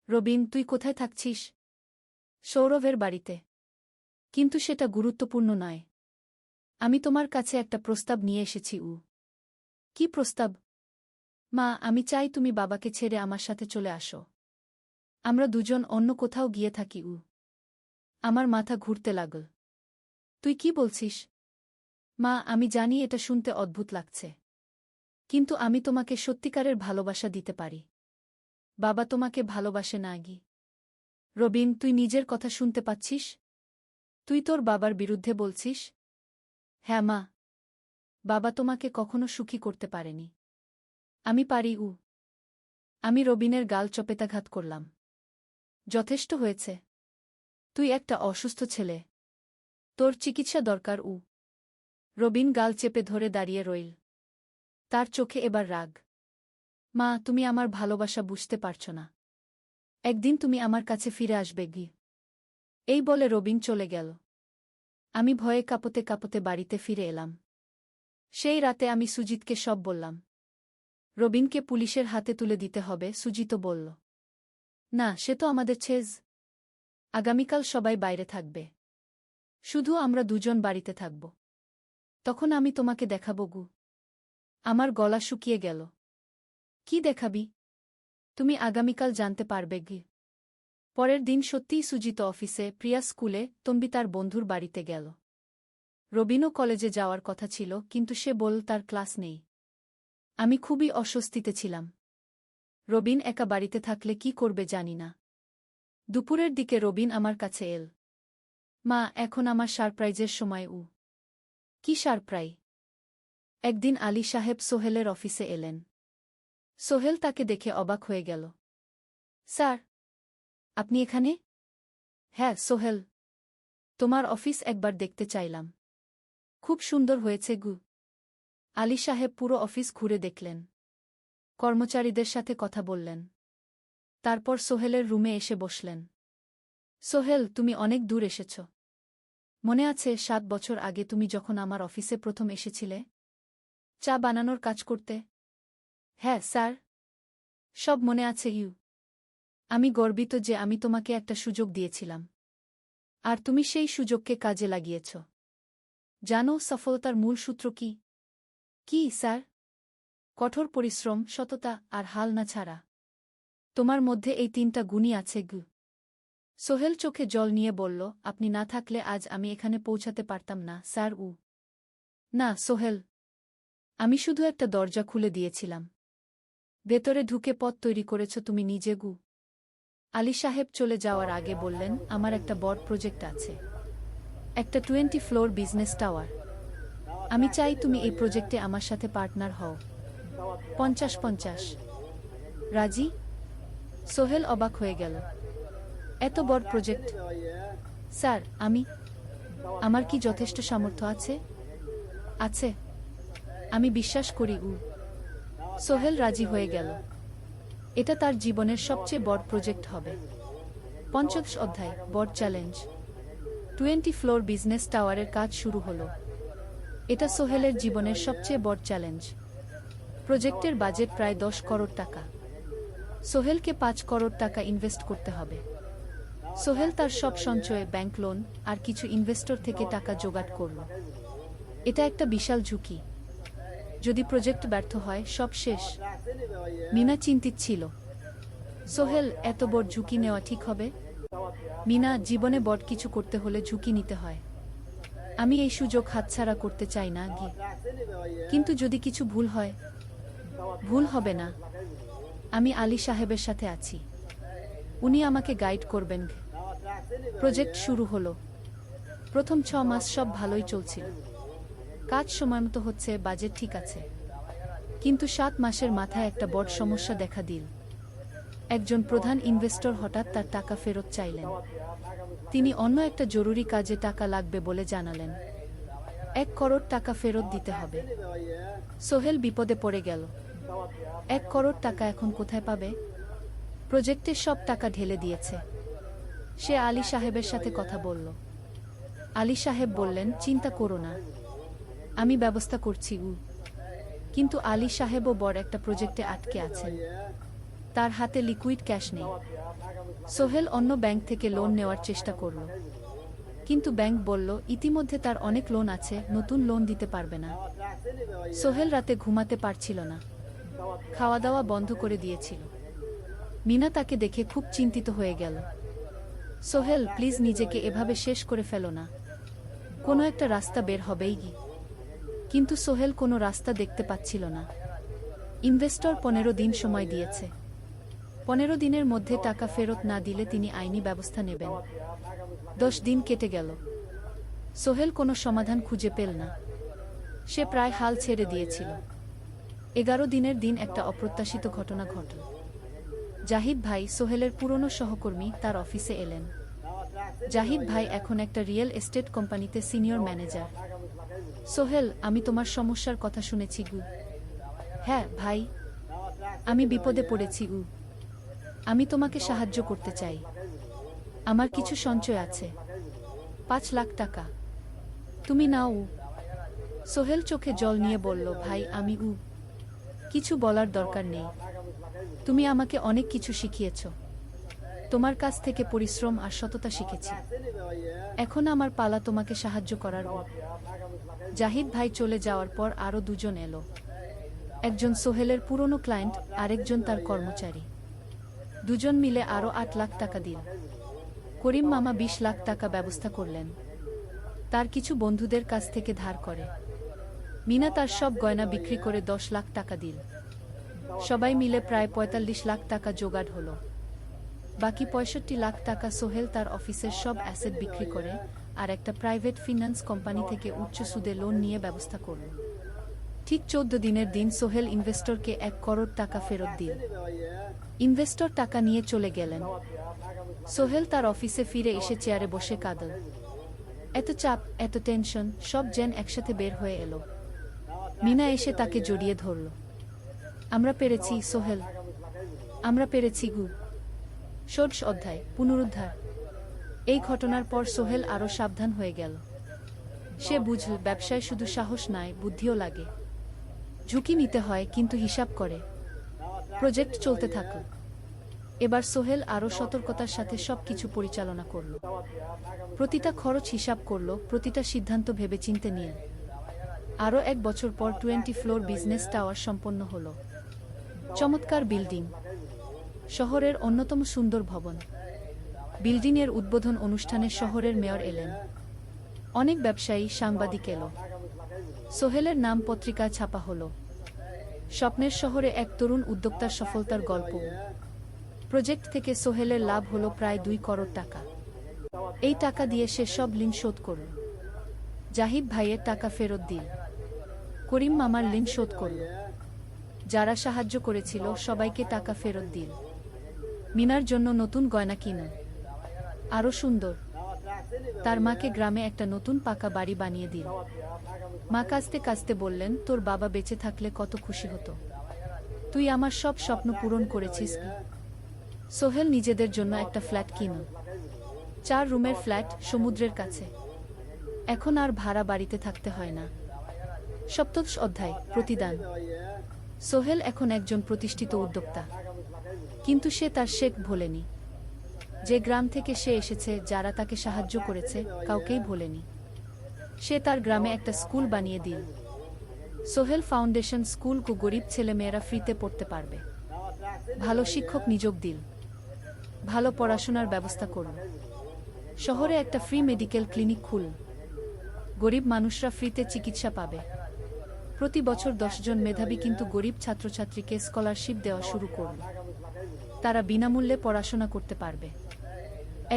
রবিন, তুই কোথায় থাকছিস? সৌরভের বাড়িতে। কিন্তু সেটা গুরুত্বপূর্ণ নয়। আমি তোমার কাছে একটা প্রস্তাব নিয়ে এসেছি। কি প্রস্তাব? মা, আমি চাই তুমি বাবাকে ছেড়ে আমার সাথে চলে আসো। আমরা দুজন অন্য কোথাও গিয়ে থাকি। আমার মাথা ঘুরতে লাগল। তুই কি বলছিস? মা, আমি জানি এটা শুনতে অদ্ভুত লাগছে। কিন্তু আমি তোমাকে সত্যিকারের ভালোবাসা দিতে পারি। বাবা তোমাকে ভালোবাসে না। রবিন, তুই নিজের কথা শুনতে পাচ্ছিস? তুই তোর বাবার বিরুদ্ধে বলছিস? হ্যাঁ মা। বাবা তোমাকে কখনো সুখী করতে পারেনি। আমি পারি। আমি রবিনের গাল চপেটাঘাত করলাম। যথেষ্ট হয়েছে। তুই একটা অসুস্থ ছেলে। তোর চিকিৎসা দরকার। রবিন গাল চেপে ধরে দাঁড়িয়ে রইল। তার চোখে এবার রাগ। মা, তুমি আমার ভালোবাসা বুঝতে পারছ না। একদিন তুমি আমার কাছে ফিরে আসবে। এই বলে রবিন চলে গেল। আমি ভয়ে কাঁপতে কাঁপতে বাড়িতে ফিরে এলাম। সেই রাতে আমি সুজিতকে সব বললাম। রবিনকে পুলিশের হাতে তুলে দিতে হবে, সুজিতও বলল। না, সে তো আমাদের ছেজ। আগামীকাল সবাই বাইরে থাকবে। শুধু আমরা দুজন বাড়িতে থাকব। তখন আমি তোমাকে দেখাব। আমার গলা শুকিয়ে গেল। কি দেখাবি? তুমি আগামীকাল জানতে পারবে। পরের দিন সত্যিই সুজিত অফিসে, প্রিয়া স্কুলে, তন্বী তার বন্ধুর বাড়িতে গেল। রবিনও কলেজে যাওয়ার কথা ছিল, কিন্তু সে বলল তার ক্লাস নেই। আমি খুবই অস্বস্তিতে ছিলাম। রবিন একা বাড়িতে থাকলে কি করবে জানি না। দুপুরের দিকে রবিন আমার কাছে এল। মা, এখন আমার সারপ্রাইজের সময়। কি সারপ্রাইজ? একদিন আলী সাহেব সোহেলের অফিসে এলেন। সোহেল তাকে দেখে অবাক হয়ে গেল। স্যার, আপনি এখানে? হ্যাঁ সোহেল, তোমার অফিস একবার দেখতে চাইলাম। খুব সুন্দর হয়েছে। আলী সাহেব পুরো অফিস ঘুরে দেখলেন। কর্মচারীদের সাথে কথা বললেন। তারপর সোহেলের রুমে এসে বসলেন। সোহেল, তুমি অনেক দূর এসেছ। মনে আছে 7 বছর আগে তুমি যখন আমার অফিসে প্রথম এসেছিলে চা বানানোর কাজ করতে? হ্যাঁ স্যার, সব মনে আছে। আমি গর্বিত যে আমি তোমাকে একটা সুযোগ দিয়েছিলাম। আর তুমি সেই সুযোগকে কাজে লাগিয়েছ। জানো সফলতার মূল সূত্র কি? কি স্যার? কঠোর পরিশ্রম, সততা আর হাল না ছাড়া। তোমার মধ্যে এই 3টা গুণই আছে। সোহেল চোখে জল নিয়ে বলল, আপনি না থাকলে আজ আমি এখানে পৌঁছাতে পারতাম না স্যার। না সোহেল, আমি শুধু একটা দরজা খুলে দিয়েছিলাম। ভেতরে ঢুকে পথ তৈরি করেছ তুমি নিজে। আলী সাহেব চলে যাওয়ার আগে বললেন, আমার একটা বড় প্রজেক্ট আছে। একটা 20 ফ্লোর বিজনেস টাওয়ার। আমি চাই তুমি এই প্রজেক্টে আমার সাথে পার্টনার হও। 50-50। রাজি? সোহেল অবাক হয়ে গেল। এত বড় প্রজেক্ট? স্যার, আমার কি যথেষ্ট সামর্থ্য আছে? আছে। আমি বিশ্বাস করি। সোহেল রাজি হয়ে গেল। এটা তার জীবনের সবচেয়ে বড় প্রজেক্ট হবে। 50 অধ্যায়, বড় চ্যালেঞ্জ। 20 ফ্লোর বিজনেস টাওয়ারের কাজ শুরু হলো। এটা সোহেলের জীবনের সবচেয়ে বড় চ্যালেঞ্জ। প্রজেক্টের বাজেট প্রায় 10 করোড় টাকা। সোহেলকে 5 করোড় টাকা ইনভেস্ট করতে হবে। সোহেল তার সব সঞ্চয়ে, ব্যাংক লোন আর কিছু ইনভেস্টর থেকে টাকা জোগাড় করল। এটা একটা বিশাল ঝুঁকি। যদি প্রজেক্ট ব্যর্থ হয়, সব শেষ। মিনা চিন্তিত ছিল। সোহেল, এত বড় ঝুঁকি নেওয়া ঠিক হবে? মিনা, জীবনে বড় কিছু করতে হলে ঝুঁকি নিতে হয়। আমি এই সুযোগ হাতছাড়া করতে চাই না গি। কিন্তু যদি কিছু ভুল হয়? ভুল হবে না। আমি আলী সাহেবের সাথে আছি। উনি আমাকে গাইড করবেন। প্রজেক্ট শুরু হলো। প্রথম 6 মাস সব ভালোই চলছিল। কাজ সময়মতো হচ্ছে, বাজেট ঠিক আছে। কিন্তু 7 মাসের মাথায় একটা বড় সমস্যা দেখা দিল। একজন প্রধান ইনভেস্টর হঠাৎ তার টাকা ফেরত চাইলেন। তিনি অন্য একটা জরুরি কাজে টাকা লাগবে বলে জানালেন। 1 করোড় টাকা ফেরত দিতে হবে। সোহেল বিপদে পড়ে গেল। 1 করোড় টাকা এখন কোথায় পাবে? প্রজেক্টের সব টাকা ঢেলে দিয়েছে। সে আলী সাহেবের সাথে কথা বলল। আলী সাহেব বললেন, চিন্তা করো না, আমি ব্যবস্থা করছি। কিন্তু আলী সাহেবও বড় একটা প্রজেক্টে আটকে আছেন। তার হাতে লিকুইড ক্যাশ নেই। সোহেল অন্য ব্যাংক থেকে লোন নেওয়ার চেষ্টা করল। কিন্তু ব্যাংক বলল, ইতিমধ্যে তার অনেক লোন আছে, নতুন লোন দিতে পারবে না। সোহেল রাতে ঘুমাতে পারছিল না। খাওয়া দাওয়া বন্ধ করে দিয়েছিল। মিনা তাকে দেখে খুব চিন্তিত হয়ে গেল। সোহেল, প্লিজ নিজেকে এভাবে শেষ করে ফেলো না। কোনো একটা রাস্তা বের হবেই কি। কিন্তু সোহেল কোনো রাস্তা দেখতে পাচ্ছিল না। ইনভেস্টর 15 দিন সময় দিয়েছে। 15 দিনের মধ্যে টাকা ফেরত না দিলে তিনি আইনি ব্যবস্থা নেবেন। 10 দিন কেটে গেল। সোহেল কোনো সমাধান খুঁজে পেল না। সে প্রায় হাল ছেড়ে দিয়েছিল। 11 দিনের দিন একটা অপ্রত্যাশিত ঘটনা ঘটল। জাহিদ ভাই, সোহেলের পুরনো সহকর্মী, তার অফিসে এলেন। জাহিদ ভাই এখন একটা রিয়েল এস্টেট কোম্পানিতে সিনিয়র ম্যানেজার। সোহেল, আমি তোমার সমস্যার কথা শুনেছি গু। হ্যাঁ ভাই, আমি বিপদে পড়েছি গু। আমি তোমাকে সাহায্য করতে চাই। আমার কিছু সঞ্চয় আছে, 5 লাখ টাকা। তুমি নাও। সোহেল চোখে জল নিয়ে বলল, ভাই আমি কিছু বলার দরকার নেই। তুমি আমাকে অনেক কিছু শিখিয়েছ। তোমার কাছ থেকে পরিশ্রম আর সততা শিখেছি। এখন আমার পালা তোমাকে সাহায্য করার। জাহিদ ভাই চলে যাওয়ার পর আরও 2 জন এলো। একজন সোহেলের পুরনো ক্লায়েন্ট, আরেকজন তার কর্মচারী। 2 জন মিলে আরও 8 লাখ টাকা দিল। করিম মামা 20 লাখ টাকা ব্যবস্থা করলেন। তার কিছু বন্ধুদের কাছ থেকে ধার করে। মিনা তার সব গয়না বিক্রি করে 10 লাখ টাকা দিল। সবাই মিলে প্রায় 45 লাখ টাকা জোগাড় হলো। বাকি 65 লাখ টাকা সোহেল তার অফিসের সব অ্যাসেট বিক্রি করে আর একটা প্রাইভেট ফিন্যান্স কোম্পানি থেকে উচ্চ সুদে লোন নিয়ে ব্যবস্থা করল। ঠিক 14 দিনের দিন সোহেল ইনভেস্টরকে 1 করোড় টাকা ফেরত দিল। ইনভেস্টর টাকা নিয়ে চলে গেলেন। সোহেল তার অফিসে ফিরে এসে চেয়ারে বসে কাঁদল। এত চাপ, এত টেনশন, সব যেন একসাথে বের হয়ে এলো। মিনা এসে তাকে জড়িয়ে ধরল। আমরা পেরেছি সোহেল, আমরা পেরেছি গু। 16 অধ্যায়, পুনরুদ্ধার। এই ঘটনার পর সোহেল আরও সাবধান হয়ে গেল। সে বুঝল, ব্যবসায় শুধু সাহস নয়, বুদ্ধিও লাগে। ঝুঁকি নিতে হয়, কিন্তু হিসাব করে। প্রজেক্ট চলতে থাকল। এবার সোহেল আরও সতর্কতার সাথে সবকিছু পরিচালনা করল। প্রতিটা খরচ হিসাব করল, প্রতিটা সিদ্ধান্ত ভেবেচিন্তে নিল। আরও 1 বছর পর 20 ফ্লোর বিজনেস টাওয়ার সম্পন্ন হল। চমৎকার বিল্ডিং, শহরের অন্যতম সুন্দর ভবন। বিল্ডিংয়ের উদ্বোধন অনুষ্ঠানে শহরের মেয়র এলেন। অনেক ব্যবসায়ী, সাংবাদিক এলো। সোহেলের নাম পত্রিকায় ছাপা হলো। স্বপ্নের শহরে এক তরুণ উদ্যোক্তার সফলতার গল্প। প্রজেক্ট থেকে সোহেলের লাভ হলো প্রায় 2 করোড় টাকা। এই টাকা দিয়ে সে সব ঋণ শোধ করল। জাহিদ ভাইয়ের টাকা ফেরত দিল। করিম মামার ঋণ শোধ করল। যারা সাহায্য করেছিল সবাইকে টাকা ফেরত দিল। মিনার জন্য নতুন গয়না কিনল, আরও সুন্দর। তার মাকে গ্রামে একটা নতুন পাকা বাড়ি বানিয়ে দিল। মা কাঁদতে কাঁদতে বললেন, তোর বাবা বেঁচে থাকলে কত খুশি হতো। তুই আমার সব স্বপ্ন পূরণ করেছিস। সোহেল নিজেদের জন্য একটা ফ্ল্যাট কিনল। 4 রুমের ফ্ল্যাট, সমুদ্রের কাছে। এখন আর ভাড়া বাড়িতে থাকতে হয় না। 17 অধ্যায়, প্রতিদান। সোহেল এখন একজন প্রতিষ্ঠিত উদ্যোক্তা। কিন্তু সে তার শেখ ভোলেনি। যে গ্রাম থেকে সে এসেছে, যারা তাকে সাহায্য করেছে, কাউকেই ভোলেনি। সে তার গ্রামে একটা স্কুল বানিয়ে দিল। সোহেল ফাউন্ডেশন স্কুল কো গরিব ছেলেমেয়েরা ফ্রিতে পড়তে পারবে। ভালো শিক্ষক নিযোগ দিল। ভালো পড়াশোনার ব্যবস্থা করল। শহরে একটা ফ্রি মেডিকেল ক্লিনিক খুলল। গরিব মানুষরা ফ্রিতে চিকিৎসা পাবে। প্রতি বছর 10 জন মেধাবী কিন্তু গরিব ছাত্রছাত্রীকে স্কলারশিপ দেওয়া শুরু করল। তারা বিনামূল্যে পড়াশোনা করতে পারবে।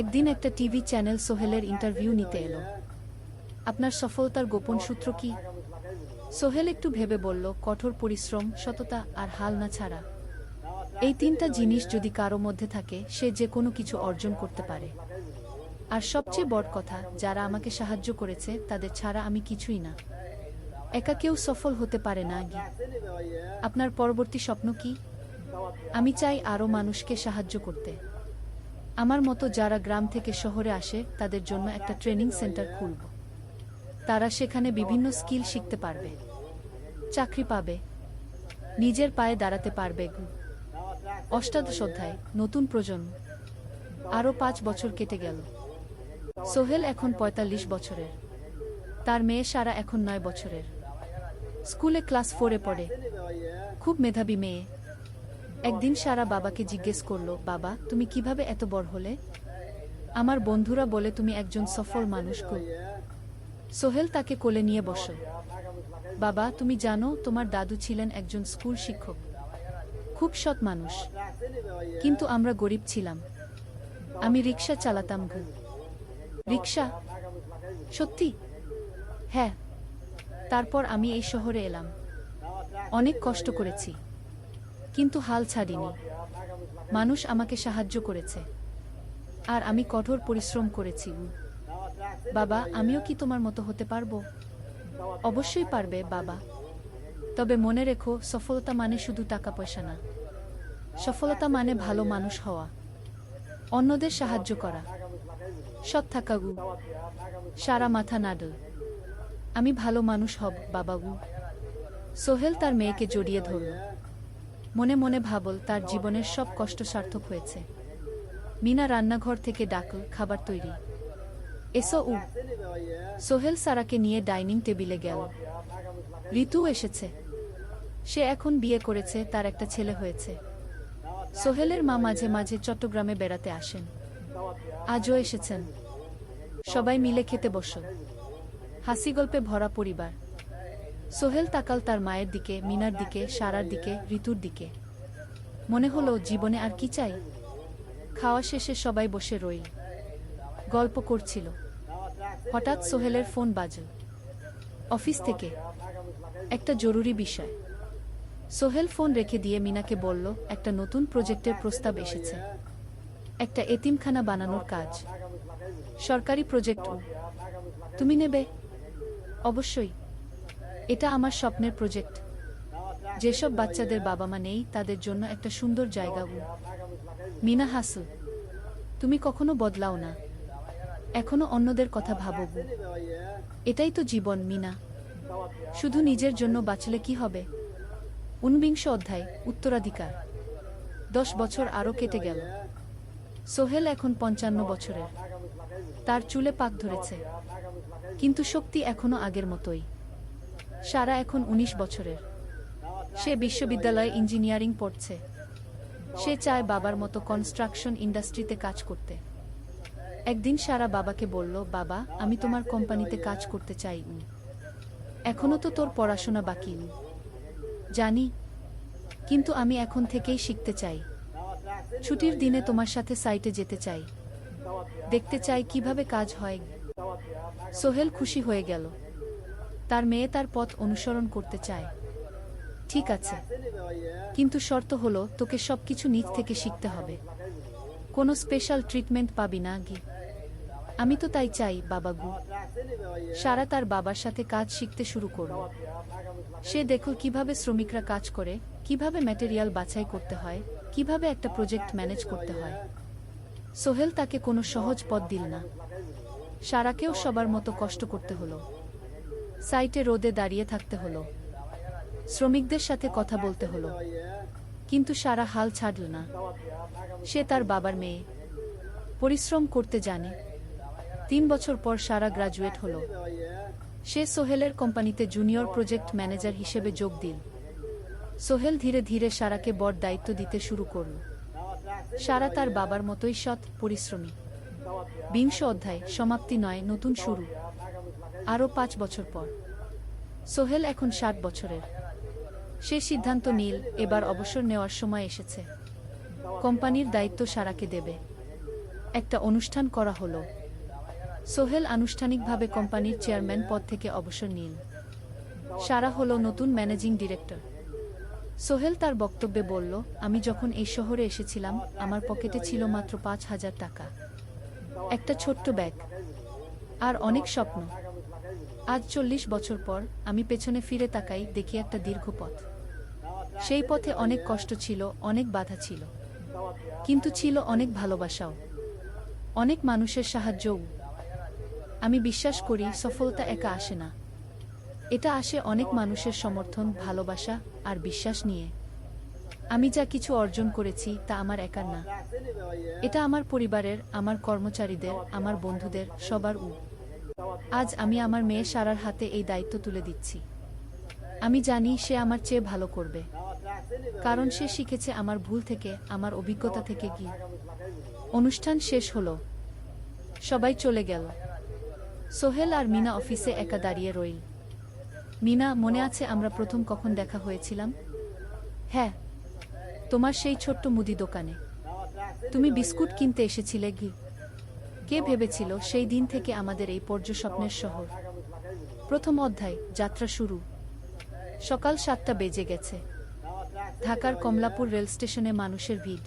একদিন একটা টিভি চ্যানেল সোহেলের ইন্টারভিউ নিতে এলো। আপনার সফলতার গোপন সূত্র কি? সোহেল একটু ভেবে বলল, কঠোর পরিশ্রম, সততা আর হাল না ছাড়া। এই 3টা জিনিস যদি কারো মধ্যে থাকে, সে যে কোনো কিছু অর্জন করতে পারে। আর সবচেয়ে বড় কথা, যারা আমাকে সাহায্য করেছে তাদের ছাড়া আমি কিছুই না। একা কেউ সফল হতে পারে না। আপনার পরবর্তী স্বপ্ন কি? আমি চাই আরও মানুষকে সাহায্য করতে। আমার মতো যারা গ্রাম থেকে শহরে আসে তাদের জন্য একটা ট্রেনিং সেন্টার খুলব। তারা সেখানে বিভিন্ন স্কিল শিখতে পারবে, চাকরি পাবে, নিজের পায়ে দাঁড়াতে পারবে। অষ্টাদশ অধ্যায়, নতুন প্রজন্ম। আরও 5 বছর কেটে গেল। সোহেল এখন 45 বছরের। তার মেয়ে সারা এখন 9 বছরের। স্কুলে ক্লাস 4-এ পড়ে, খুব মেধাবী মেয়ে। একদিন সারা বাবাকে জিজ্ঞেস করলো, বাবা, তুমি কিভাবে এত বড় হলে? আমার বন্ধুরা বলে তুমি একজন সফল মানুষ গো। সোহেল তাকে কোলে নিয়ে বসল। বাবা, তুমি জানো তোমার দাদু ছিলেন একজন স্কুল শিক্ষক, খুব সৎ মানুষ। কিন্তু আমরা গরিব ছিলাম। আমি রিক্সা চালাতাম। রিক্সা? সত্যি? হ্যাঁ। তারপর আমি এই শহরে এলাম। অনেক কষ্ট করেছি, কিন্তু হাল ছাড়িনি। মানুষ আমাকে সাহায্য করেছে, আর আমি কঠোর পরিশ্রম করেছি। বাবা, আমিও কি তোমার মতো হতে পারবো? অবশ্যই পারবে বাবা। তবে মনে রেখো, সফলতা মানে শুধু টাকা পয়সা না। সফলতা মানে ভালো মানুষ হওয়া, অন্যদের সাহায্য করা, সৎ থাকা। সারা মাথা নাড়ল। আমি ভালো মানুষ হব বাবাগু। সোহেল তার মেয়েকে জড়িয়ে ধরল। মনে মনে ভাবল, তার জীবনের সব কষ্ট সার্থক হয়েছে। মিনা রান্নাঘর থেকে ডাকল, খাবার তৈরি। এসো। সোহেল সারাকে নিয়ে ডাইনিং টেবিলে গেল। ঋতু এসেছে। সে এখন বিয়ে করেছে, তার একটা ছেলে হয়েছে। সোহেলের মা মাঝে মাঝে চট্টগ্রামে বেড়াতে আসেন। আজও এসেছেন। সবাই মিলে খেতে বসল। হাসি গল্পে ভরা পরিবার। সোহেল তাকাল তার মায়ের দিকে, মিনার দিকে, সারার দিকে, ঋতুর দিকে। মনে হলো, জীবনে আর কি চাই? খাওয়া শেষে সবাই বসে রইল, গল্প করছিল। হঠাৎ সোহেলের ফোন বাজল। অফিস থেকে একটা জরুরি বিষয়। সোহেল ফোন রেখে দিয়ে মিনাকে বলল, একটা নতুন প্রজেক্টের প্রস্তাব এসেছে। একটা এতিমখানা বানানোর কাজ। সরকারি প্রজেক্ট। তুমি নেবে? অবশ্যই। এটা আমার স্বপ্নের প্রজেক্ট। যেসব বাচ্চাদের বাবা মা নেই তাদের জন্য একটা সুন্দর জায়গা। মিনা হাসল। তুমি কখনো বদলাও না, এখনো অন্যদের কথা ভাবো। এটাই তো জীবন মিনা। শুধু নিজের জন্য বাঁচলে কি হবে? 49 অধ্যায়, উত্তরাধিকার। 10 বছর আরও কেটে গেল। সোহেল এখন 55 বছরের। তার চুলে পাক ধরেছে, কিন্তু শক্তি এখনো আগের মতোই। সারা এখন 19 বছরের। সে বিশ্ববিদ্যালয়ে ইঞ্জিনিয়ারিং পড়ছে। সে চায় বাবার মতো কনস্ট্রাকশন ইন্ডাস্ট্রিতে কাজ করতে। একদিন সারা বাবাকে বলল, বাবা, আমি তোমার কোম্পানিতে কাজ করতে চাই। এখনো তো তোর পড়াশোনা বাকি। জানি, কিন্তু আমি এখন থেকেই শিখতে চাই। ছুটির দিনে তোমার সাথে সাইটে যেতে চাই, দেখতে চাই কিভাবে কাজ হয়। সোহেল খুশি হয়ে গেল। তার মেয়ে তার পথ অনুসরণ করতে চায়। ঠিক আছে, কিন্তু শর্ত হলো, তোকে সবকিছু নিজ থেকে শিখতে হবে। কোনো স্পেশাল ট্রিটমেন্ট পাবি না। আমি তো তাই চাই বাবাগু। সারা তার বাবার সাথে কাজ শিখতে শুরু করল। সে দেখল কিভাবে শ্রমিকরা কাজ করে, কিভাবে ম্যাটেরিয়াল বাছাই করতে হয়, কিভাবে একটা প্রজেক্ট ম্যানেজ করতে হয়। সোহেল তাকে কোনো সহজ পথ দিল না। সারাকেও সবার মতো কষ্ট করতে হলো। সাইটে রোদে দাঁড়িয়ে থাকতে হলো, শ্রমিকদের সাথে কথা বলতে হলো, কিন্তু সারা হাল ছাড়ল না। সে তার বাবার মেয়ে, পরিশ্রম করতে জানে। 3 বছর পর সারা গ্রাজুয়েট হলো। সে সোহেলের কোম্পানিতে জুনিয়র প্রজেক্ট ম্যানেজার হিসেবে যোগ দিল। সোহেল ধীরে ধীরে সারাকে বড় দায়িত্ব দিতে শুরু করল। সারা তার বাবার মতোই সৎ, পরিশ্রমী। 20 অধ্যায়, সমাপ্তি নয়, নতুন শুরু। আরও 5 বছর পর। সোহেল এখন 60 বছরের। সে সিদ্ধান্ত নিল এবার অবসর নেওয়ার সময় এসেছে। কোম্পানির দায়িত্ব সারাকে দেবে। একটা অনুষ্ঠান করা হলো। সোহেল আনুষ্ঠানিকভাবে কোম্পানির চেয়ারম্যান পদ থেকে অবসর নিল। সারা হলো নতুন ম্যানেজিং ডিরেক্টর। সোহেল তার বক্তব্যে বলল, আমি যখন এই শহরে এসেছিলাম আমার পকেটে ছিল মাত্র 5,000 টাকা, একটা ছোট্ট ব্যাগ আর অনেক স্বপ্ন। আজ 40 বছর পর আমি পেছনে ফিরে তাকাই, দেখি একটা দীর্ঘ পথ। সেই পথে অনেক কষ্ট ছিল, অনেক বাধা ছিল, কিন্তু ছিল অনেক ভালোবাসাও, অনেক মানুষের সাহায্যও। আমি বিশ্বাস করি সফলতা একা আসে না, এটা আসে অনেক মানুষের সমর্থন, ভালোবাসা আর বিশ্বাস নিয়ে। আমি যা কিছু অর্জন করেছি তা আমার একার না, এটা আমার পরিবারের, আমার কর্মচারীদের, আমার বন্ধুদের, সবার। আজ আমি আমার মেয়ে সারার হাতে এই দায়িত্ব তুলে দিচ্ছি। আমি জানি সে আমার চেয়ে ভালো করবে, কারণ সে শিখেছে আমার ভুল থেকে, আমার অভিজ্ঞতা থেকে। গিয়ে অনুষ্ঠান শেষ হলো, সবাই চলে গেল। সোহেল আর মিনা অফিসে একা দাঁড়িয়ে রইল। মিনা, মনে আছে আমরা প্রথম কখন দেখা হয়েছিলাম? হ্যাঁ, তোমার সেই ছোট্ট মুদি দোকানে। তুমি বিস্কুট কিনতে এসেছিলে। কে ভেবেছিল সেই দিন থেকে আমাদের এই পর্যস্বপ্নের শহর। প্রথম অধ্যায়, যাত্রা শুরু। সকাল 7টা বেজে গেছে। ঢাকার কমলাপুর রেল স্টেশনে মানুষের ভিড়।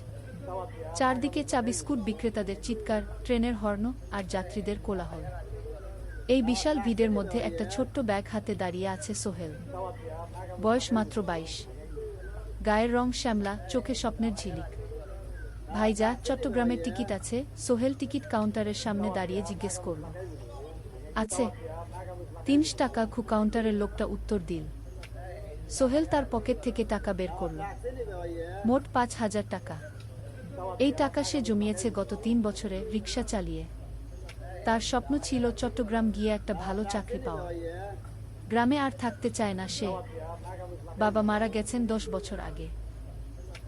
চারদিকে চা বিস্কুট বিক্রেতাদের চিৎকার, ট্রেনের হর্ন আর যাত্রীদের কোলাহল। এই বিশাল ভিড়ের মধ্যে একটা ছোট্ট ব্যাগ হাতে দাঁড়িয়ে আছে সোহেল। বয়স মাত্র 22। গায়ের রং শ্যামলা, চোখে স্বপ্নের ঝিলিক। ভাইজা, চট্টগ্রামের টিকিট আছে? সোহেল টিকিট কাউন্টারের সামনে দাঁড়িয়ে জিজ্ঞেস করল। আছে। 3 টাকা। কাউন্টারের লোকটা উত্তর দিল। সোহেল তার পকেট থেকে টাকা বের করল। মোট 5,000 টাকা। এই টাকা সে জমিয়েছে গত 3 বছরে রিক্সা চালিয়ে। তার স্বপ্ন ছিল চট্টগ্রাম গিয়ে একটা ভালো চাকরি পাওয়া। গ্রামে আর থাকতে চায় না সে। বাবা মারা গেছেন 10 বছর আগে।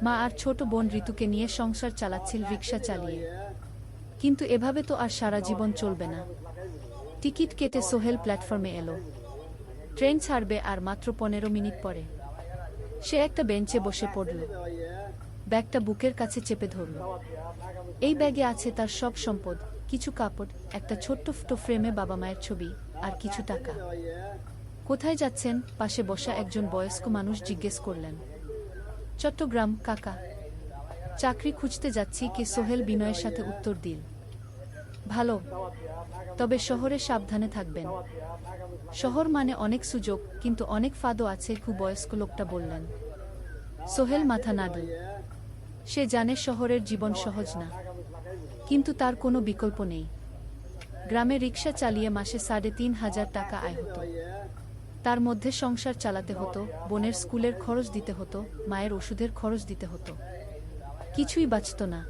মা আর ছোট বোন ঋতুকে নিয়ে সংসার চালাচ্ছিল রিক্সা চালিয়ে। কিন্তু এভাবে তো আর সারা জীবন চলবে না। টিকিট কেটে সোহেল প্ল্যাটফর্মে এলো। ট্রেন ছাড়বে আর মাত্র 15 মিনিট পরে। সে একটা বেঞ্চে বসে পড়ল, ব্যাগটা বুকের কাছে চেপে ধরল। এই ব্যাগে আছে তার সব সম্পদ, কিছু কাপড়, একটা ছোট্ট ফটো ফ্রেমে বাবা মায়ের ছবি আর কিছু টাকা। কোথায় যাচ্ছেন? পাশে বসা একজন বয়স্ক মানুষ জিজ্ঞেস করলেন। চট্টগ্রাম কাকা। চাকরি খুঁজতে যাচ্ছি। কে? সোহেল বিনয়ের সাথে উত্তর দিল। ভালো, তবে শহরে সাবধানে থাকবেন। শহর মানে অনেক সুযোগ, কিন্তু অনেক ফাঁদও আছে। বয়স্ক লোকটা বললেন। সোহেল মাথা নাড়ল। সে জানে শহরের জীবন সহজ না, কিন্তু তার কোনো বিকল্প নেই। গ্রামে রিক্সা চালিয়ে মাসে 3,500 টাকা আয় হতো। তার মধ্যে সংসার চালাতে হতো, বোনের স্কুলের খরচ দিতে হতো, মায়ের ওষুধের খরচ দিতে হতো। কিছুই বাঁচত না।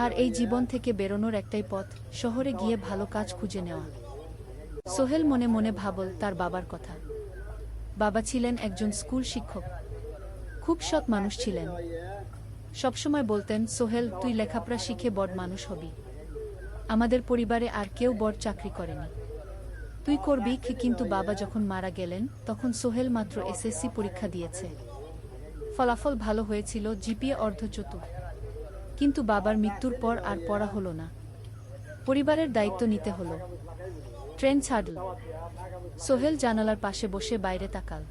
আর এই জীবন থেকে বেরোনোর একটাই পথ, শহরে গিয়ে ভালো কাজ খুঁজে নেওয়া। সোহেল মনে মনে ভাবল তার বাবার কথা। বাবা ছিলেন একজন স্কুল শিক্ষক, খুব সৎ মানুষ ছিলেন। সবসময় বলতেন, সোহেল, তুই লেখাপড়া শিখে বড় মানুষ হবি। আমাদের পরিবারে আর কেউ বড় চাকরি করেনি, তুই করবি। কিন্তু বাবা যখন মারা গেলেন তখন সোহেল মাত্র এসএসসি পরীক্ষা দিয়েছে। ফলাফল ভালো হয়েছিল, জিপিএ অর্ধচতুর। কিন্তু বাবার মৃত্যুর পর আর পড়া হলো না। পরিবারের দায়িত্ব নিতে হলো। ট্রেন ছাড়ল। সোহেল জানালার পাশে বসে বাইরে তাকাল।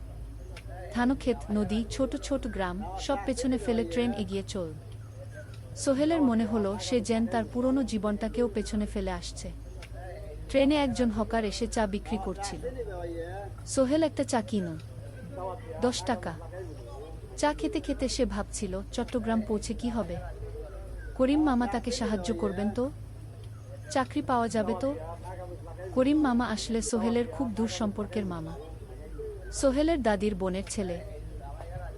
ধানক্ষেত, নদী, ছোট ছোট গ্রাম, সব পেছনে ফেলে ট্রেন এগিয়ে চল। সোহেলের মনে হলো সে যেন তার পুরনো জীবনটাকেও পেছনে ফেলে আসছে। ট্রেনে একজন হকার এসে চা বিক্রি করছিল। সোহেল একটা চা কিনো। 10 টাকা। চা খেতে খেতে সে ভাবছিল, চট্টগ্রাম পৌঁছে কি হবে? করিম মামা তাকে সাহায্য করবেন তো? চাকরি পাওয়া যাবে তো? করিম মামা আসলে সোহেলের খুব দূর সম্পর্কের মামা। সোহেলের দাদির বোনের ছেলে।